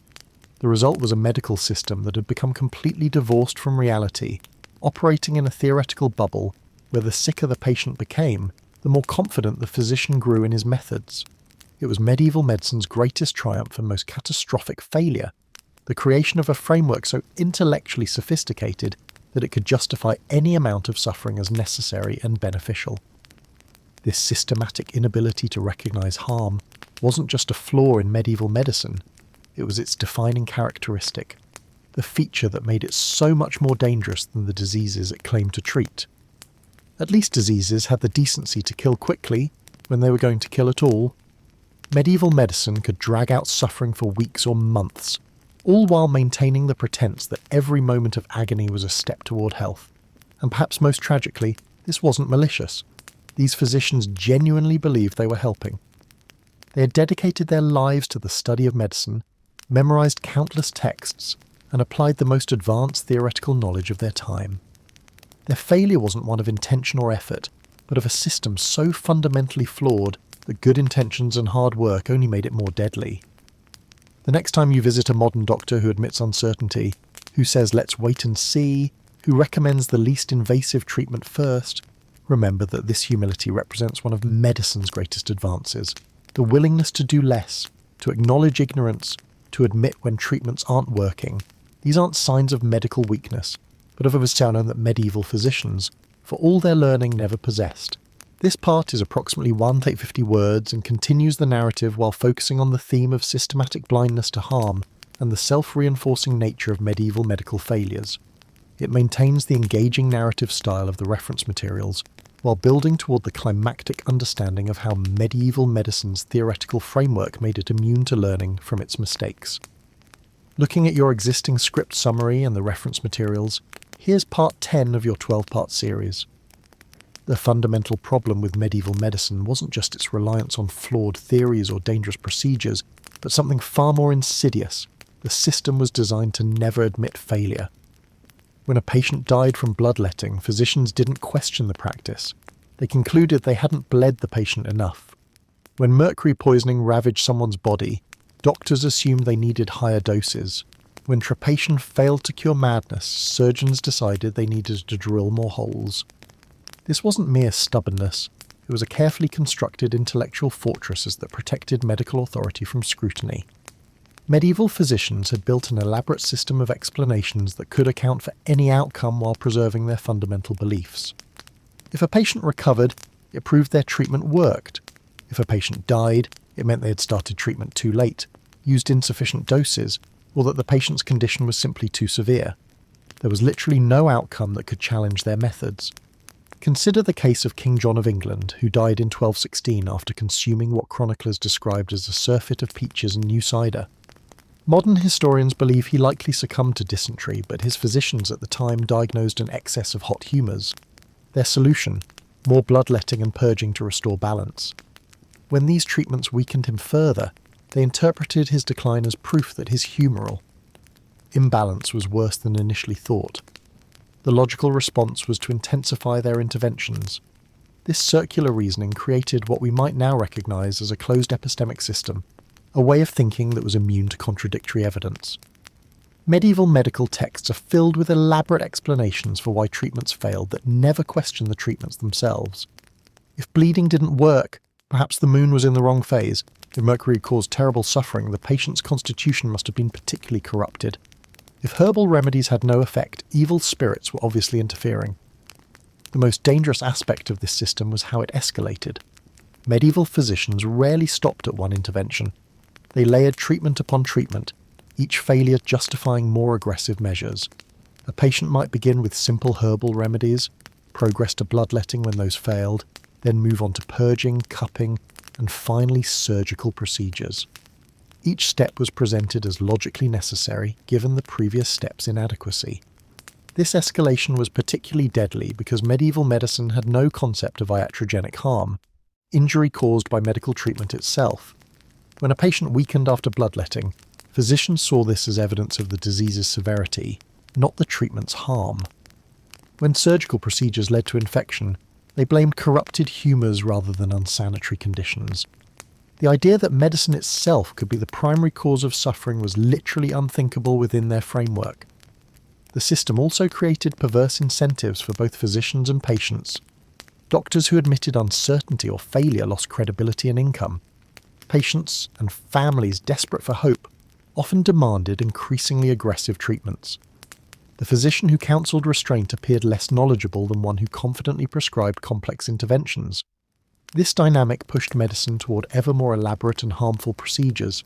The result was a medical system that had become completely divorced from reality, operating in a theoretical bubble where the sicker the patient became, the more confident the physician grew in his methods. It was medieval medicine's greatest triumph and most catastrophic failure, the creation of a framework so intellectually sophisticated that it could justify any amount of suffering as necessary and beneficial. This systematic inability to recognize harm wasn't just a flaw in medieval medicine, it was its defining characteristic, the feature that made it so much more dangerous than the diseases it claimed to treat. At least diseases had the decency to kill quickly, when they were going to kill at all. Medieval medicine could drag out suffering for weeks or months, all while maintaining the pretense that every moment of agony was a step toward health. And perhaps most tragically, this wasn't malicious. These physicians genuinely believed they were helping. They had dedicated their lives to the study of medicine, memorized countless texts, and applied the most advanced theoretical knowledge of their time. Their failure wasn't one of intention or effort, but of a system so fundamentally flawed that good intentions and hard work only made it more deadly. The next time you visit a modern doctor who admits uncertainty, who says let's wait and see, who recommends the least invasive treatment first, remember that this humility represents one of medicine's greatest advances. The willingness to do less, to acknowledge ignorance, to admit when treatments aren't working. These aren't signs of medical weakness, but of a vision that medieval physicians, for all their learning, never possessed. This part is approximately 150 words and continues the narrative while focusing on the theme of systematic blindness to harm and the self-reinforcing nature of medieval medical failures. It maintains the engaging narrative style of the reference materials, while building toward the climactic understanding of how medieval medicine's theoretical framework made it immune to learning from its mistakes. Looking at your existing script summary and the reference materials, here's part 10 of your 12-part series. The fundamental problem with medieval medicine wasn't just its reliance on flawed theories or dangerous procedures, but something far more insidious. The system was designed to never admit failure. When a patient died from bloodletting, physicians didn't question the practice. They concluded they hadn't bled the patient enough. When mercury poisoning ravaged someone's body, doctors assumed they needed higher doses. When trepanation failed to cure madness, surgeons decided they needed to drill more holes. This wasn't mere stubbornness. It was a carefully constructed intellectual fortress that protected medical authority from scrutiny. Medieval physicians had built an elaborate system of explanations that could account for any outcome while preserving their fundamental beliefs. If a patient recovered, it proved their treatment worked. If a patient died, it meant they had started treatment too late, used insufficient doses, or that the patient's condition was simply too severe. There was literally no outcome that could challenge their methods. Consider the case of King John of England, who died in 1216 after consuming what chroniclers described as a surfeit of peaches and new cider. Modern historians believe he likely succumbed to dysentery, but his physicians at the time diagnosed an excess of hot humours. Their solution: more bloodletting and purging to restore balance. When these treatments weakened him further, they interpreted his decline as proof that his humoral imbalance was worse than initially thought. The logical response was to intensify their interventions. This circular reasoning created what we might now recognise as a closed epistemic system, a way of thinking that was immune to contradictory evidence. Medieval medical texts are filled with elaborate explanations for why treatments failed that never question the treatments themselves. If bleeding didn't work, perhaps the moon was in the wrong phase. If mercury caused terrible suffering, the patient's constitution must have been particularly corrupted. If herbal remedies had no effect, evil spirits were obviously interfering. The most dangerous aspect of this system was how it escalated. Medieval physicians rarely stopped at one intervention. They layered treatment upon treatment, each failure justifying more aggressive measures. A patient might begin with simple herbal remedies, progress to bloodletting when those failed, then move on to purging, cupping, and finally surgical procedures. Each step was presented as logically necessary, given the previous step's inadequacy. This escalation was particularly deadly because medieval medicine had no concept of iatrogenic harm, injury caused by medical treatment itself. When a patient weakened after bloodletting, physicians saw this as evidence of the disease's severity, not the treatment's harm. When surgical procedures led to infection, they blamed corrupted humours rather than unsanitary conditions. The idea that medicine itself could be the primary cause of suffering was literally unthinkable within their framework. The system also created perverse incentives for both physicians and patients. Doctors who admitted uncertainty or failure lost credibility and income. Patients and families desperate for hope often demanded increasingly aggressive treatments. The physician who counselled restraint appeared less knowledgeable than one who confidently prescribed complex interventions. This dynamic pushed medicine toward ever more elaborate and harmful procedures.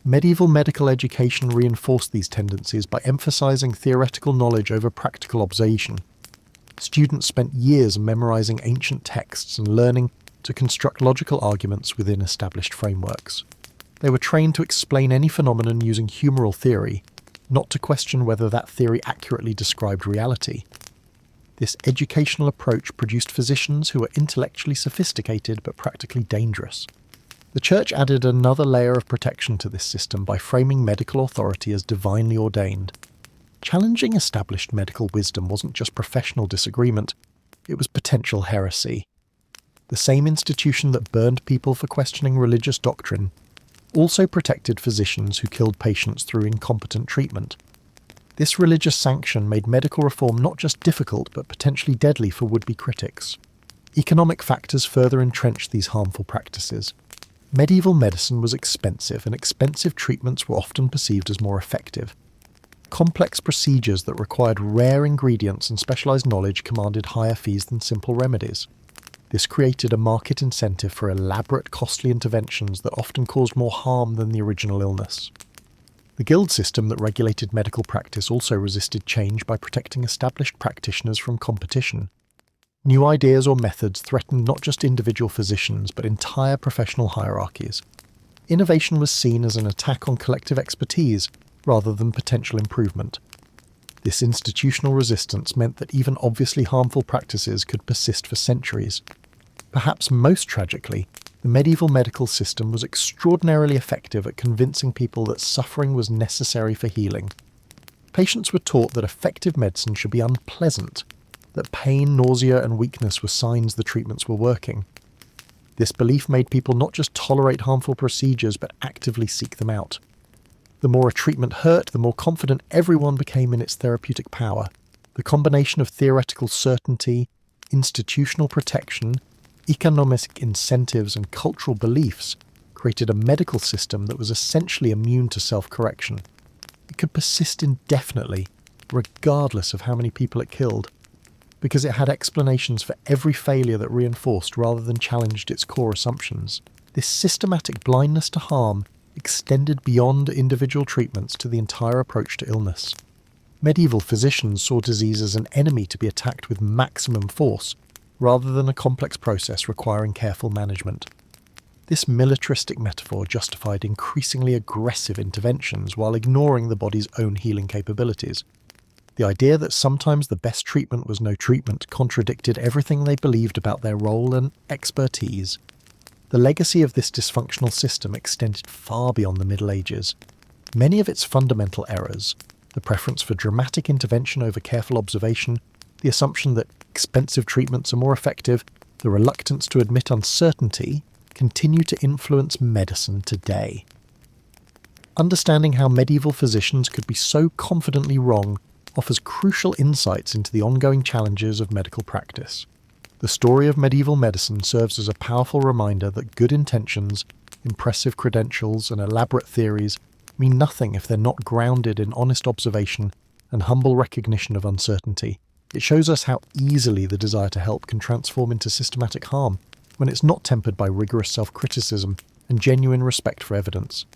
Medieval medical education reinforced these tendencies by emphasizing theoretical knowledge over practical observation. Students spent years memorizing ancient texts and learning to construct logical arguments within established frameworks. They were trained to explain any phenomenon using humoral theory, not to question whether that theory accurately described reality. This educational approach produced physicians who were intellectually sophisticated but practically dangerous. The Church added another layer of protection to this system by framing medical authority as divinely ordained. Challenging established medical wisdom wasn't just professional disagreement, it was potential heresy. The same institution that burned people for questioning religious doctrine also protected physicians who killed patients through incompetent treatment. This religious sanction made medical reform not just difficult but potentially deadly for would-be critics. Economic factors further entrenched these harmful practices. Medieval medicine was expensive, and expensive treatments were often perceived as more effective. Complex procedures that required rare ingredients and specialized knowledge commanded higher fees than simple remedies. This created a market incentive for elaborate, costly interventions that often caused more harm than the original illness. The guild system that regulated medical practice also resisted change by protecting established practitioners from competition. New ideas or methods threatened not just individual physicians, but entire professional hierarchies. Innovation was seen as an attack on collective expertise rather than potential improvement. This institutional resistance meant that even obviously harmful practices could persist for centuries. Perhaps most tragically, the medieval medical system was extraordinarily effective at convincing people that suffering was necessary for healing. Patients were taught that effective medicine should be unpleasant, that pain, nausea, and weakness were signs the treatments were working. This belief made people not just tolerate harmful procedures, but actively seek them out. The more a treatment hurt, the more confident everyone became in its therapeutic power. The combination of theoretical certainty, institutional protection, economic incentives, and cultural beliefs created a medical system that was essentially immune to self-correction. It could persist indefinitely, regardless of how many people it killed, because it had explanations for every failure that reinforced rather than challenged its core assumptions. This systematic blindness to harm extended beyond individual treatments to the entire approach to illness. Medieval physicians saw disease as an enemy to be attacked with maximum force, rather than a complex process requiring careful management. This militaristic metaphor justified increasingly aggressive interventions while ignoring the body's own healing capabilities. The idea that sometimes the best treatment was no treatment contradicted everything they believed about their role and expertise. The legacy of this dysfunctional system extended far beyond the Middle Ages. Many of its fundamental errors, the preference for dramatic intervention over careful observation, the assumption that expensive treatments are more effective, the reluctance to admit uncertainty, continue to influence medicine today. Understanding how medieval physicians could be so confidently wrong offers crucial insights into the ongoing challenges of medical practice. The story of medieval medicine serves as a powerful reminder that good intentions, impressive credentials, and elaborate theories mean nothing if they're not grounded in honest observation and humble recognition of uncertainty. It shows us how easily the desire to help can transform into systematic harm when it's not tempered by rigorous self-criticism and genuine respect for evidence.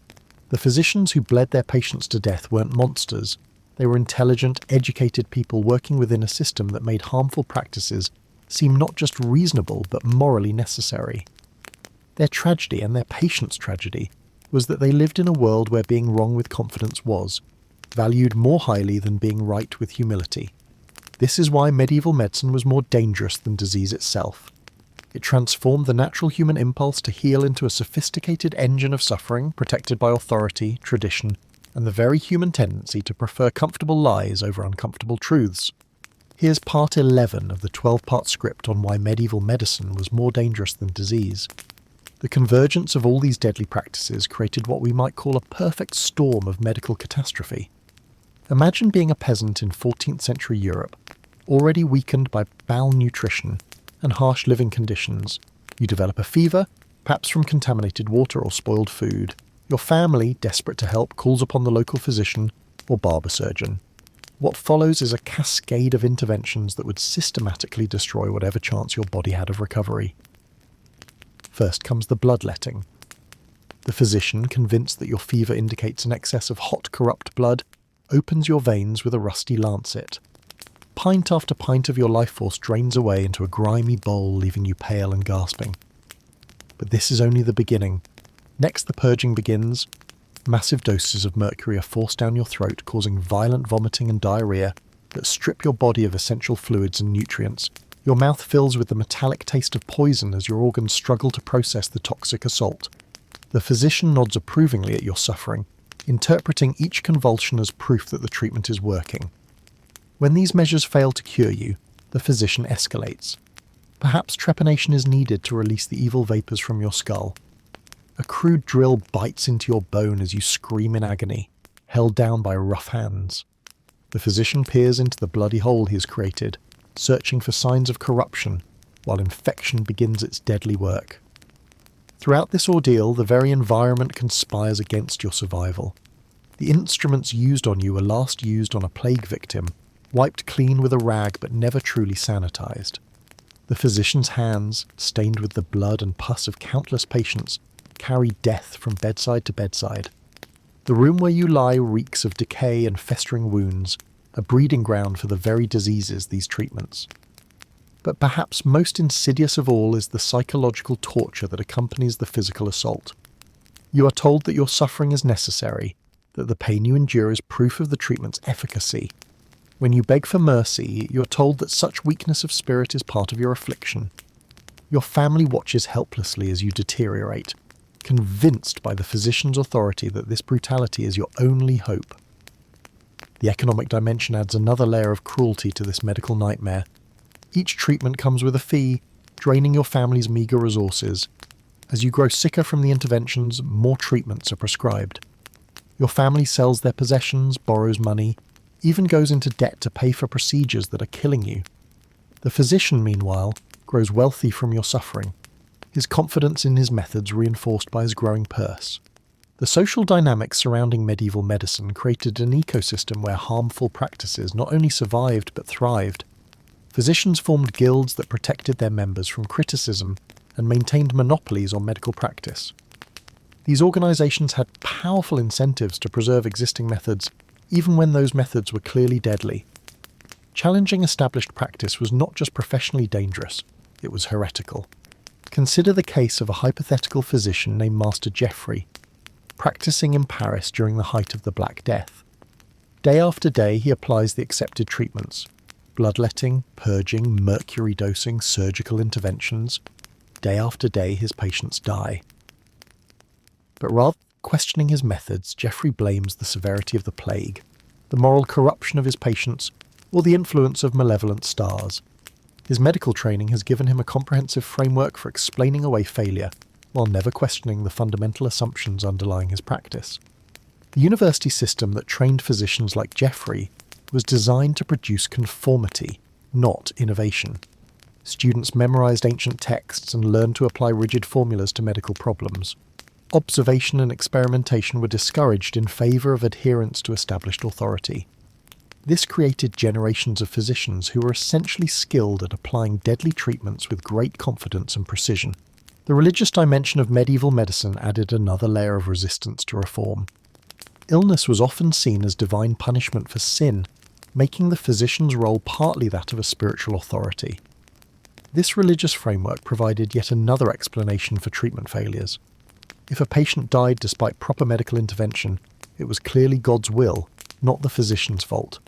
The physicians who bled their patients to death weren't monsters. They were intelligent, educated people working within a system that made harmful practices seem not just reasonable but morally necessary. Their tragedy, and their patients' tragedy, was that they lived in a world where being wrong with confidence was valued more highly than being right with humility. This is why medieval medicine was more dangerous than disease itself. It transformed the natural human impulse to heal into a sophisticated engine of suffering protected by authority, tradition, and the very human tendency to prefer comfortable lies over uncomfortable truths. Here's part 11 of the 12-part script on why medieval medicine was more dangerous than disease. The convergence of all these deadly practices created what we might call a perfect storm of medical catastrophe. Imagine being a peasant in 14th century Europe, already weakened by malnutrition and harsh living conditions. You develop a fever, perhaps from contaminated water or spoiled food. Your family, desperate to help, calls upon the local physician or barber surgeon. What follows is a cascade of interventions that would systematically destroy whatever chance your body had of recovery. First comes the bloodletting. The physician, convinced that your fever indicates an excess of hot, corrupt blood, opens your veins with a rusty lancet. Pint after pint of your life force drains away into a grimy bowl, leaving you pale and gasping. But this is only the beginning. Next, the purging begins. Massive doses of mercury are forced down your throat, causing violent vomiting and diarrhea that strip your body of essential fluids and nutrients. Your mouth fills with the metallic taste of poison as your organs struggle to process the toxic assault. The physician nods approvingly at your suffering, interpreting each convulsion as proof that the treatment is working. When these measures fail to cure you, the physician escalates. Perhaps trepanation is needed to release the evil vapours from your skull. A crude drill bites into your bone as you scream in agony, held down by rough hands. The physician peers into the bloody hole he has created, searching for signs of corruption, while infection begins its deadly work. Throughout this ordeal, the very environment conspires against your survival. The instruments used on you were last used on a plague victim, wiped clean with a rag but never truly sanitized. The physician's hands, stained with the blood and pus of countless patients, carry death from bedside to bedside. The room where you lie reeks of decay and festering wounds, a breeding ground for the very diseases these treatments. But perhaps most insidious of all is the psychological torture that accompanies the physical assault. You are told that your suffering is necessary, that the pain you endure is proof of the treatment's efficacy. When you beg for mercy, you are told that such weakness of spirit is part of your affliction. Your family watches helplessly as you deteriorate, convinced by the physician's authority that this brutality is your only hope. The economic dimension adds another layer of cruelty to this medical nightmare. Each treatment comes with a fee, draining your family's meagre resources. As you grow sicker from the interventions, more treatments are prescribed. Your family sells their possessions, borrows money, even goes into debt to pay for procedures that are killing you. The physician, meanwhile, grows wealthy from your suffering, his confidence in his methods reinforced by his growing purse. The social dynamics surrounding medieval medicine created an ecosystem where harmful practices not only survived but thrived. Physicians formed guilds that protected their members from criticism and maintained monopolies on medical practice. These organizations had powerful incentives to preserve existing methods, even when those methods were clearly deadly. Challenging established practice was not just professionally dangerous, it was heretical. Consider the case of a hypothetical physician named Master Geoffrey, practicing in Paris during the height of the Black Death. Day after day he applies the accepted treatments: bloodletting, purging, mercury dosing, surgical interventions. Day after day his patients die. But rather than questioning his methods, Geoffrey blames the severity of the plague, the moral corruption of his patients, or the influence of malevolent stars. His medical training has given him a comprehensive framework for explaining away failure, while never questioning the fundamental assumptions underlying his practice. The university system that trained physicians like Geoffrey was designed to produce conformity, not innovation. Students memorized ancient texts and learned to apply rigid formulas to medical problems. Observation and experimentation were discouraged in favour of adherence to established authority. This created generations of physicians who were essentially skilled at applying deadly treatments with great confidence and precision. The religious dimension of medieval medicine added another layer of resistance to reform. Illness was often seen as divine punishment for sin, making the physician's role partly that of a spiritual authority. This religious framework provided yet another explanation for treatment failures. If a patient died despite proper medical intervention, it was clearly God's will, not the physician's fault.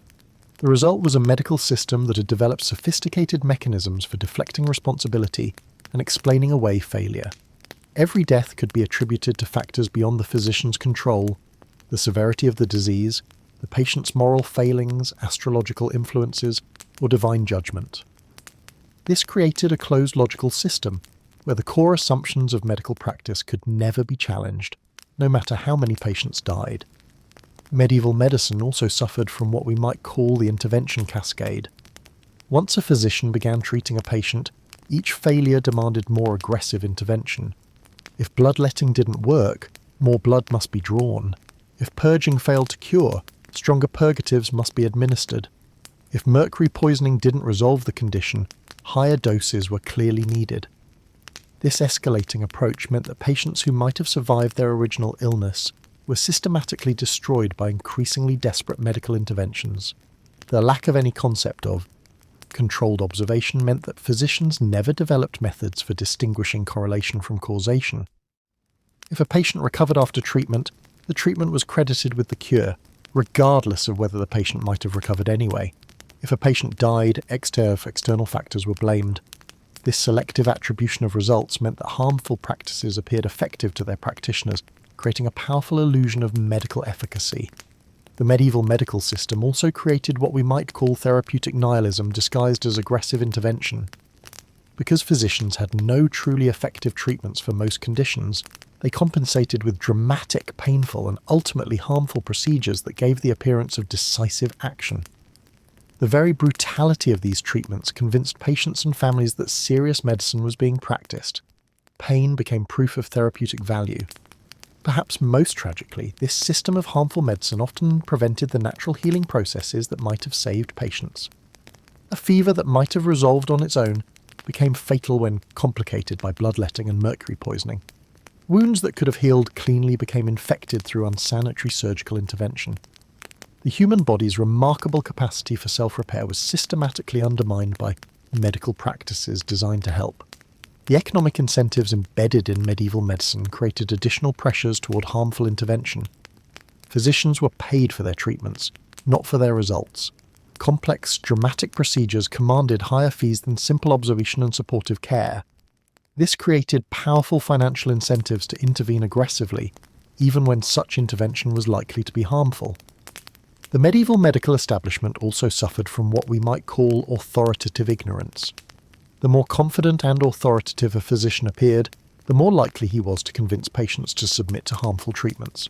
The result was a medical system that had developed sophisticated mechanisms for deflecting responsibility and explaining away failure. Every death could be attributed to factors beyond the physician's control: the severity of the disease, the patient's moral failings, astrological influences, or divine judgment. This created a closed logical system where the core assumptions of medical practice could never be challenged, no matter how many patients died. Medieval medicine also suffered from what we might call the intervention cascade. Once a physician began treating a patient, each failure demanded more aggressive intervention. If bloodletting didn't work, more blood must be drawn. If purging failed to cure, stronger purgatives must be administered. If mercury poisoning didn't resolve the condition, higher doses were clearly needed. This escalating approach meant that patients who might have survived their original illness were systematically destroyed by increasingly desperate medical interventions. The lack of any concept of controlled observation meant that physicians never developed methods for distinguishing correlation from causation. If a patient recovered after treatment, the treatment was credited with the cure, regardless of whether the patient might have recovered anyway. If a patient died, external factors were blamed. This selective attribution of results meant that harmful practices appeared effective to their practitioners, creating a powerful illusion of medical efficacy. The medieval medical system also created what we might call therapeutic nihilism disguised as aggressive intervention. Because physicians had no truly effective treatments for most conditions, they compensated with dramatic, painful, and ultimately harmful procedures that gave the appearance of decisive action. The very brutality of these treatments convinced patients and families that serious medicine was being practiced. Pain became proof of therapeutic value. Perhaps most tragically, this system of harmful medicine often prevented the natural healing processes that might have saved patients. A fever that might have resolved on its own became fatal when complicated by bloodletting and mercury poisoning. Wounds that could have healed cleanly became infected through unsanitary surgical intervention. The human body's remarkable capacity for self-repair was systematically undermined by medical practices designed to help. The economic incentives embedded in medieval medicine created additional pressures toward harmful intervention. Physicians were paid for their treatments, not for their results. Complex, dramatic procedures commanded higher fees than simple observation and supportive care. This created powerful financial incentives to intervene aggressively, even when such intervention was likely to be harmful. The medieval medical establishment also suffered from what we might call authoritative ignorance. The more confident and authoritative a physician appeared, the more likely he was to convince patients to submit to harmful treatments.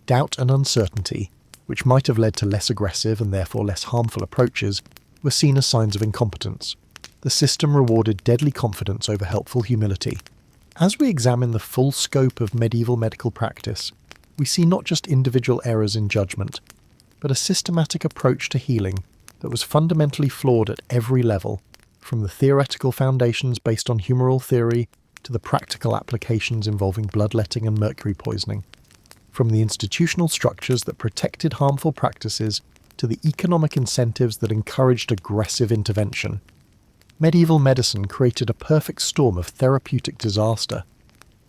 Doubt and uncertainty, which might have led to less aggressive and therefore less harmful approaches, were seen as signs of incompetence. The system rewarded deadly confidence over helpful humility. As we examine the full scope of medieval medical practice, we see not just individual errors in judgment, but a systematic approach to healing that was fundamentally flawed at every level, from the theoretical foundations based on humoral theory to the practical applications involving bloodletting and mercury poisoning. From the institutional structures that protected harmful practices to the economic incentives that encouraged aggressive intervention, medieval medicine created a perfect storm of therapeutic disaster.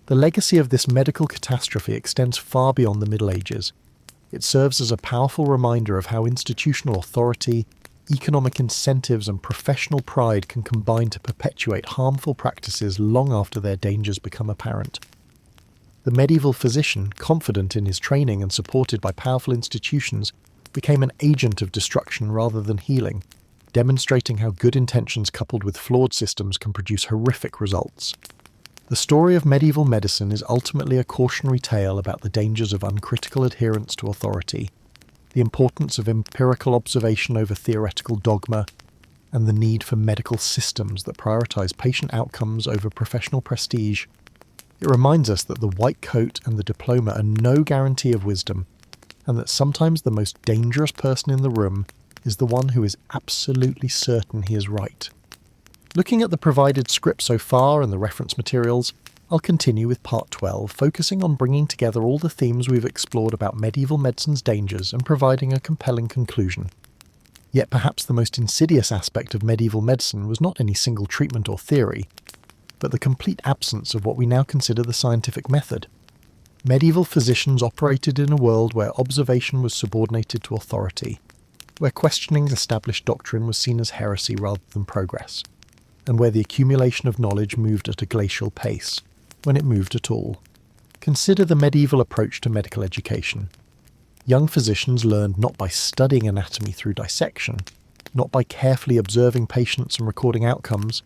The legacy of this medical catastrophe extends far beyond the Middle Ages. It serves as a powerful reminder of how institutional authority, economic incentives, and professional pride can combine to perpetuate harmful practices long after their dangers become apparent. The medieval physician, confident in his training and supported by powerful institutions, became an agent of destruction rather than healing, demonstrating how good intentions coupled with flawed systems can produce horrific results. The story of medieval medicine is ultimately a cautionary tale about the dangers of uncritical adherence to authority, the importance of empirical observation over theoretical dogma, and the need for medical systems that prioritize patient outcomes over professional prestige. It reminds us that the white coat and the diploma are no guarantee of wisdom, and that sometimes the most dangerous person in the room is the one who is absolutely certain he is right. Looking at the provided script so far and the reference materials, I'll continue with part 12, focusing on bringing together all the themes we've explored about medieval medicine's dangers and providing a compelling conclusion. Yet perhaps the most insidious aspect of medieval medicine was not any single treatment or theory, but the complete absence of what we now consider the scientific method. Medieval physicians operated in a world where observation was subordinated to authority, where questioning established doctrine was seen as heresy rather than progress, and where the accumulation of knowledge moved at a glacial pace, when it moved at all. Consider the medieval approach to medical education. Young physicians learned not by studying anatomy through dissection, not by carefully observing patients and recording outcomes,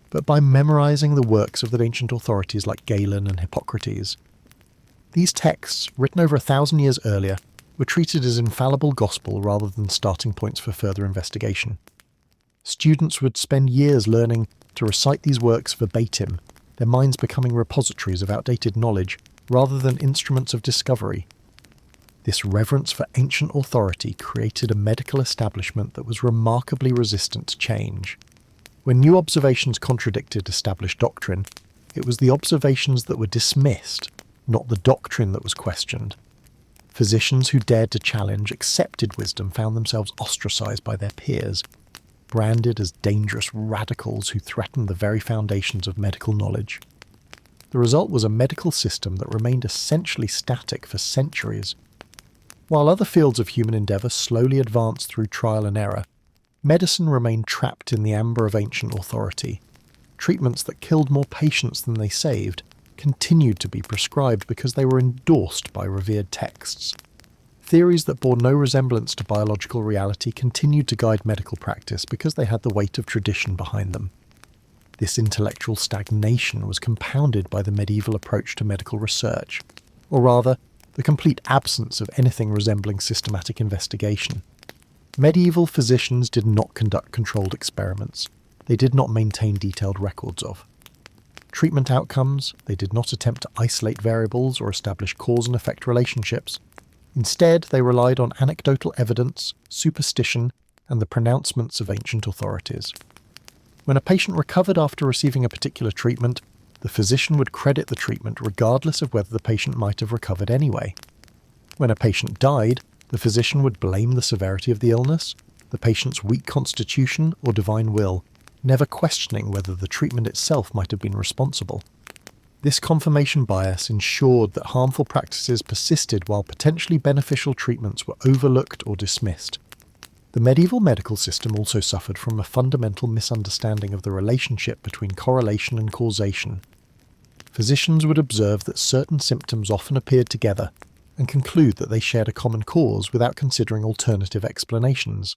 but by memorizing the works of the ancient authorities like Galen and Hippocrates. These texts, written over 1,000 years earlier, were treated as infallible gospel rather than starting points for further investigation. Students would spend years learning to recite these works verbatim, their minds becoming repositories of outdated knowledge rather than instruments of discovery. This reverence for ancient authority created a medical establishment that was remarkably resistant to change. When new observations contradicted established doctrine, it was the observations that were dismissed, not the doctrine that was questioned. Physicians who dared to challenge accepted wisdom found themselves ostracized by their peers, branded as dangerous radicals who threatened the very foundations of medical knowledge. The result was a medical system that remained essentially static for centuries. While other fields of human endeavour slowly advanced through trial and error, medicine remained trapped in the amber of ancient authority. Treatments that killed more patients than they saved continued to be prescribed because they were endorsed by revered texts. Theories that bore no resemblance to biological reality continued to guide medical practice because they had the weight of tradition behind them. This intellectual stagnation was compounded by the medieval approach to medical research, or rather, the complete absence of anything resembling systematic investigation. Medieval physicians did not conduct controlled experiments. They did not maintain detailed records of treatment outcomes. They did not attempt to isolate variables or establish cause and effect relationships. Instead, they relied on anecdotal evidence, superstition, and the pronouncements of ancient authorities. When a patient recovered after receiving a particular treatment, the physician would credit the treatment regardless of whether the patient might have recovered anyway. When a patient died, the physician would blame the severity of the illness, the patient's weak constitution, or divine will, never questioning whether the treatment itself might have been responsible. This confirmation bias ensured that harmful practices persisted while potentially beneficial treatments were overlooked or dismissed. The medieval medical system also suffered from a fundamental misunderstanding of the relationship between correlation and causation. Physicians would observe that certain symptoms often appeared together and conclude that they shared a common cause without considering alternative explanations.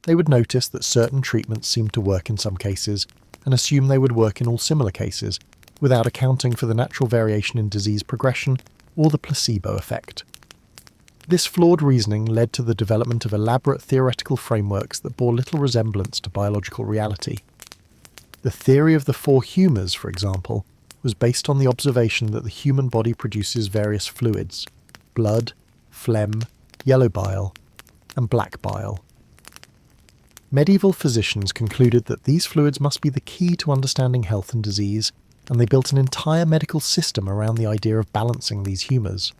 They would notice that certain treatments seemed to work in some cases and assume they would work in all similar cases, without accounting for the natural variation in disease progression or the placebo effect. This flawed reasoning led to the development of elaborate theoretical frameworks that bore little resemblance to biological reality. The theory of the four humours, for example, was based on the observation that the human body produces various fluids: blood, phlegm, yellow bile, and black bile. Medieval physicians concluded that these fluids must be the key to understanding health and disease, and they built an entire medical system around the idea of balancing these humours.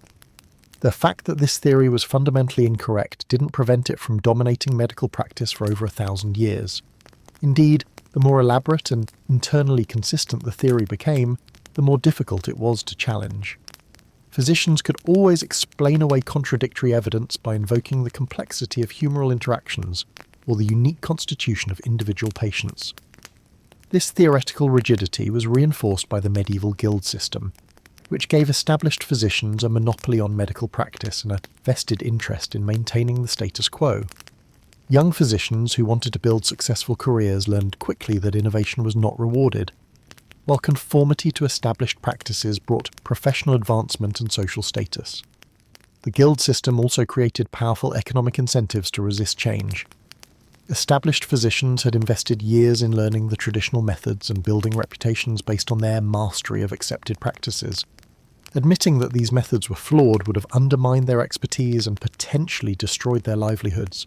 The fact that this theory was fundamentally incorrect didn't prevent it from dominating medical practice for over 1,000 years. Indeed, the more elaborate and internally consistent the theory became, the more difficult it was to challenge. Physicians could always explain away contradictory evidence by invoking the complexity of humoral interactions or the unique constitution of individual patients. This theoretical rigidity was reinforced by the medieval guild system, which gave established physicians a monopoly on medical practice and a vested interest in maintaining the status quo. Young physicians who wanted to build successful careers learned quickly that innovation was not rewarded, while conformity to established practices brought professional advancement and social status. The guild system also created powerful economic incentives to resist change. Established physicians had invested years in learning the traditional methods and building reputations based on their mastery of accepted practices. Admitting that these methods were flawed would have undermined their expertise and potentially destroyed their livelihoods.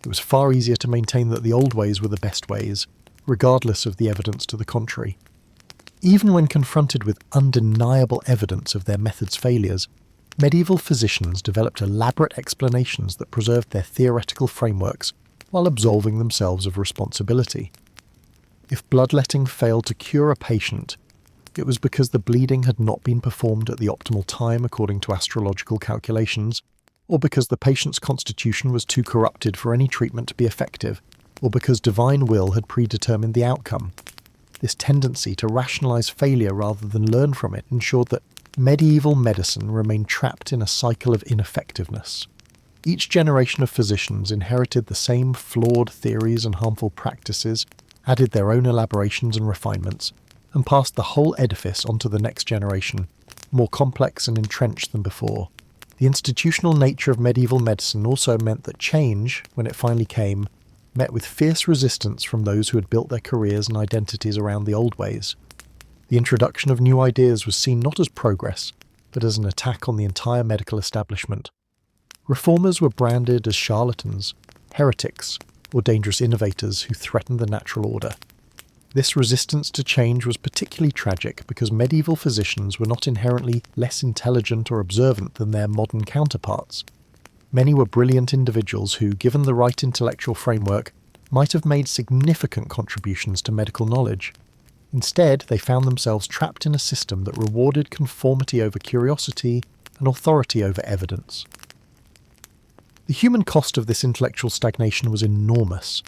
It was far easier to maintain that the old ways were the best ways, regardless of the evidence to the contrary. Even when confronted with undeniable evidence of their methods' failures, medieval physicians developed elaborate explanations that preserved their theoretical frameworks while absolving themselves of responsibility. If bloodletting failed to cure a patient, it was because the bleeding had not been performed at the optimal time according to astrological calculations, or because the patient's constitution was too corrupted for any treatment to be effective, or because divine will had predetermined the outcome. This tendency to rationalize failure rather than learn from it ensured that medieval medicine remained trapped in a cycle of ineffectiveness. Each generation of physicians inherited the same flawed theories and harmful practices, added their own elaborations and refinements, and passed the whole edifice onto the next generation, more complex and entrenched than before. The institutional nature of medieval medicine also meant that change, when it finally came, met with fierce resistance from those who had built their careers and identities around the old ways. The introduction of new ideas was seen not as progress, but as an attack on the entire medical establishment. Reformers were branded as charlatans, heretics, or dangerous innovators who threatened the natural order. This resistance to change was particularly tragic because medieval physicians were not inherently less intelligent or observant than their modern counterparts. Many were brilliant individuals who, given the right intellectual framework, might have made significant contributions to medical knowledge. Instead, they found themselves trapped in a system that rewarded conformity over curiosity and authority over evidence. The human cost of this intellectual stagnation was enormous.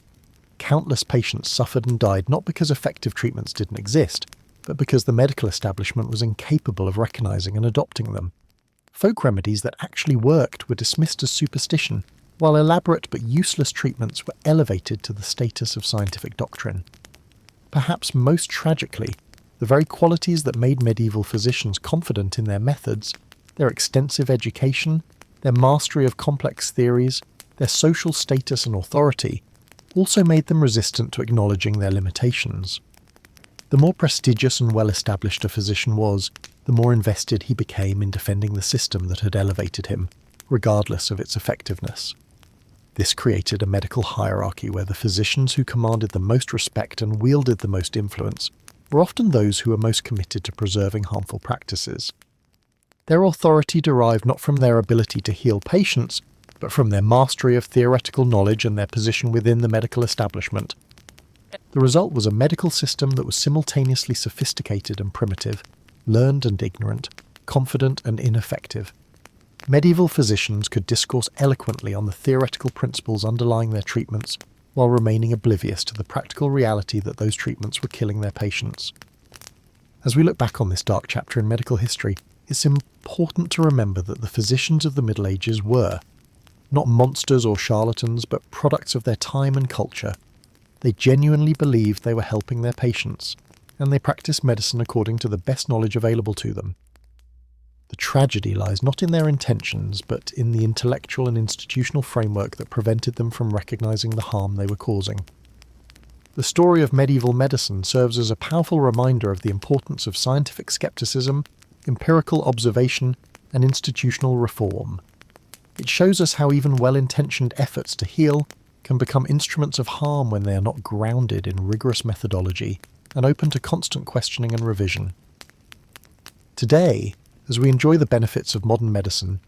Countless patients suffered and died not because effective treatments didn't exist, but because the medical establishment was incapable of recognizing and adopting them. Folk remedies that actually worked were dismissed as superstition, while elaborate but useless treatments were elevated to the status of scientific doctrine. Perhaps most tragically, the very qualities that made medieval physicians confident in their methods, their extensive education, their mastery of complex theories, their social status and authority, also made them resistant to acknowledging their limitations. The more prestigious and well-established a physician was, the more invested he became in defending the system that had elevated him, regardless of its effectiveness. This created a medical hierarchy where the physicians who commanded the most respect and wielded the most influence were often those who were most committed to preserving harmful practices. Their authority derived not from their ability to heal patients, but from their mastery of theoretical knowledge and their position within the medical establishment. The result was a medical system that was simultaneously sophisticated and primitive, learned and ignorant, confident and ineffective. Medieval physicians could discourse eloquently on the theoretical principles underlying their treatments, while remaining oblivious to the practical reality that those treatments were killing their patients. As we look back on this dark chapter in medical history, it's important to remember that the physicians of the Middle Ages were not monsters or charlatans, but products of their time and culture. They genuinely believed they were helping their patients, and they practiced medicine according to the best knowledge available to them. The tragedy lies not in their intentions, but in the intellectual and institutional framework that prevented them from recognizing the harm they were causing. The story of medieval medicine serves as a powerful reminder of the importance of scientific skepticism, empirical observation, and institutional reform. It shows us how even well-intentioned efforts to heal can become instruments of harm when they are not grounded in rigorous methodology and open to constant questioning and revision. Today, as we enjoy the benefits of modern medicine,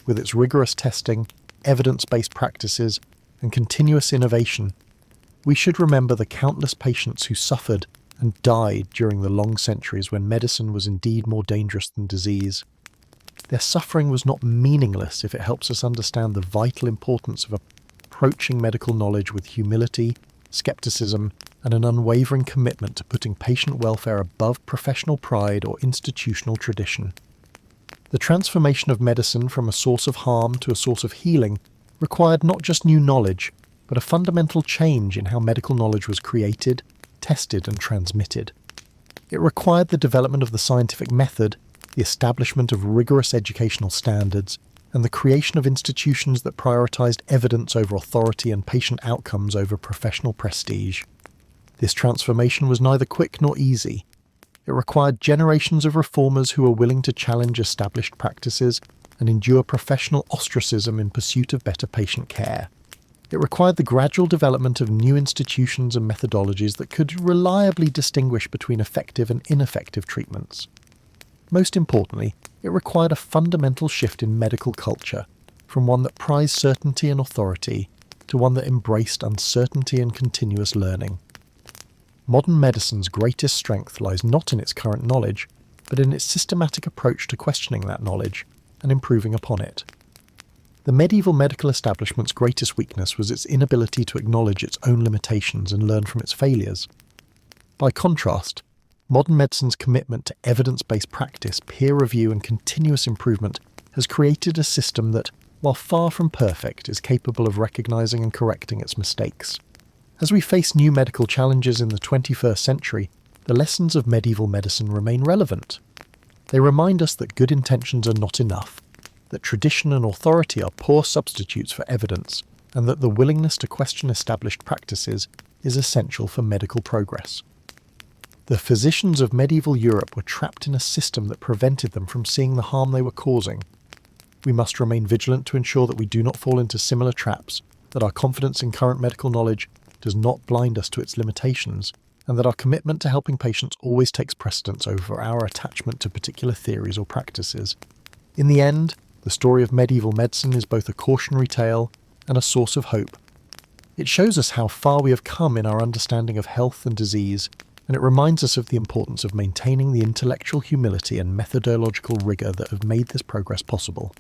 with its rigorous testing, evidence-based practices, and continuous innovation, we should remember the countless patients who suffered and died during the long centuries when medicine was indeed more dangerous than disease. Their suffering was not meaningless if it helps us understand the vital importance of approaching medical knowledge with humility, skepticism, and an unwavering commitment to putting patient welfare above professional pride or institutional tradition. The transformation of medicine from a source of harm to a source of healing required not just new knowledge, but a fundamental change in how medical knowledge was created, tested, and transmitted. It required the development of the scientific method, the establishment of rigorous educational standards, and the creation of institutions that prioritized evidence over authority and patient outcomes over professional prestige. This transformation was neither quick nor easy. It required generations of reformers who were willing to challenge established practices and endure professional ostracism in pursuit of better patient care. It required the gradual development of new institutions and methodologies that could reliably distinguish between effective and ineffective treatments. Most importantly, it required a fundamental shift in medical culture, from one that prized certainty and authority to one that embraced uncertainty and continuous learning. Modern medicine's greatest strength lies not in its current knowledge, but in its systematic approach to questioning that knowledge and improving upon it. The medieval medical establishment's greatest weakness was its inability to acknowledge its own limitations and learn from its failures. By contrast, modern medicine's commitment to evidence-based practice, peer review, and continuous improvement has created a system that, while far from perfect, is capable of recognizing and correcting its mistakes. As we face new medical challenges in the 21st century, the lessons of medieval medicine remain relevant. They remind us that good intentions are not enough, that tradition and authority are poor substitutes for evidence, and that the willingness to question established practices is essential for medical progress. The physicians of medieval Europe were trapped in a system that prevented them from seeing the harm they were causing. We must remain vigilant to ensure that we do not fall into similar traps, that our confidence in current medical knowledge does not blind us to its limitations, and that our commitment to helping patients always takes precedence over our attachment to particular theories or practices. In the end, the story of medieval medicine is both a cautionary tale and a source of hope. It shows us how far we have come in our understanding of health and disease, and it reminds us of the importance of maintaining the intellectual humility and methodological rigor that have made this progress possible.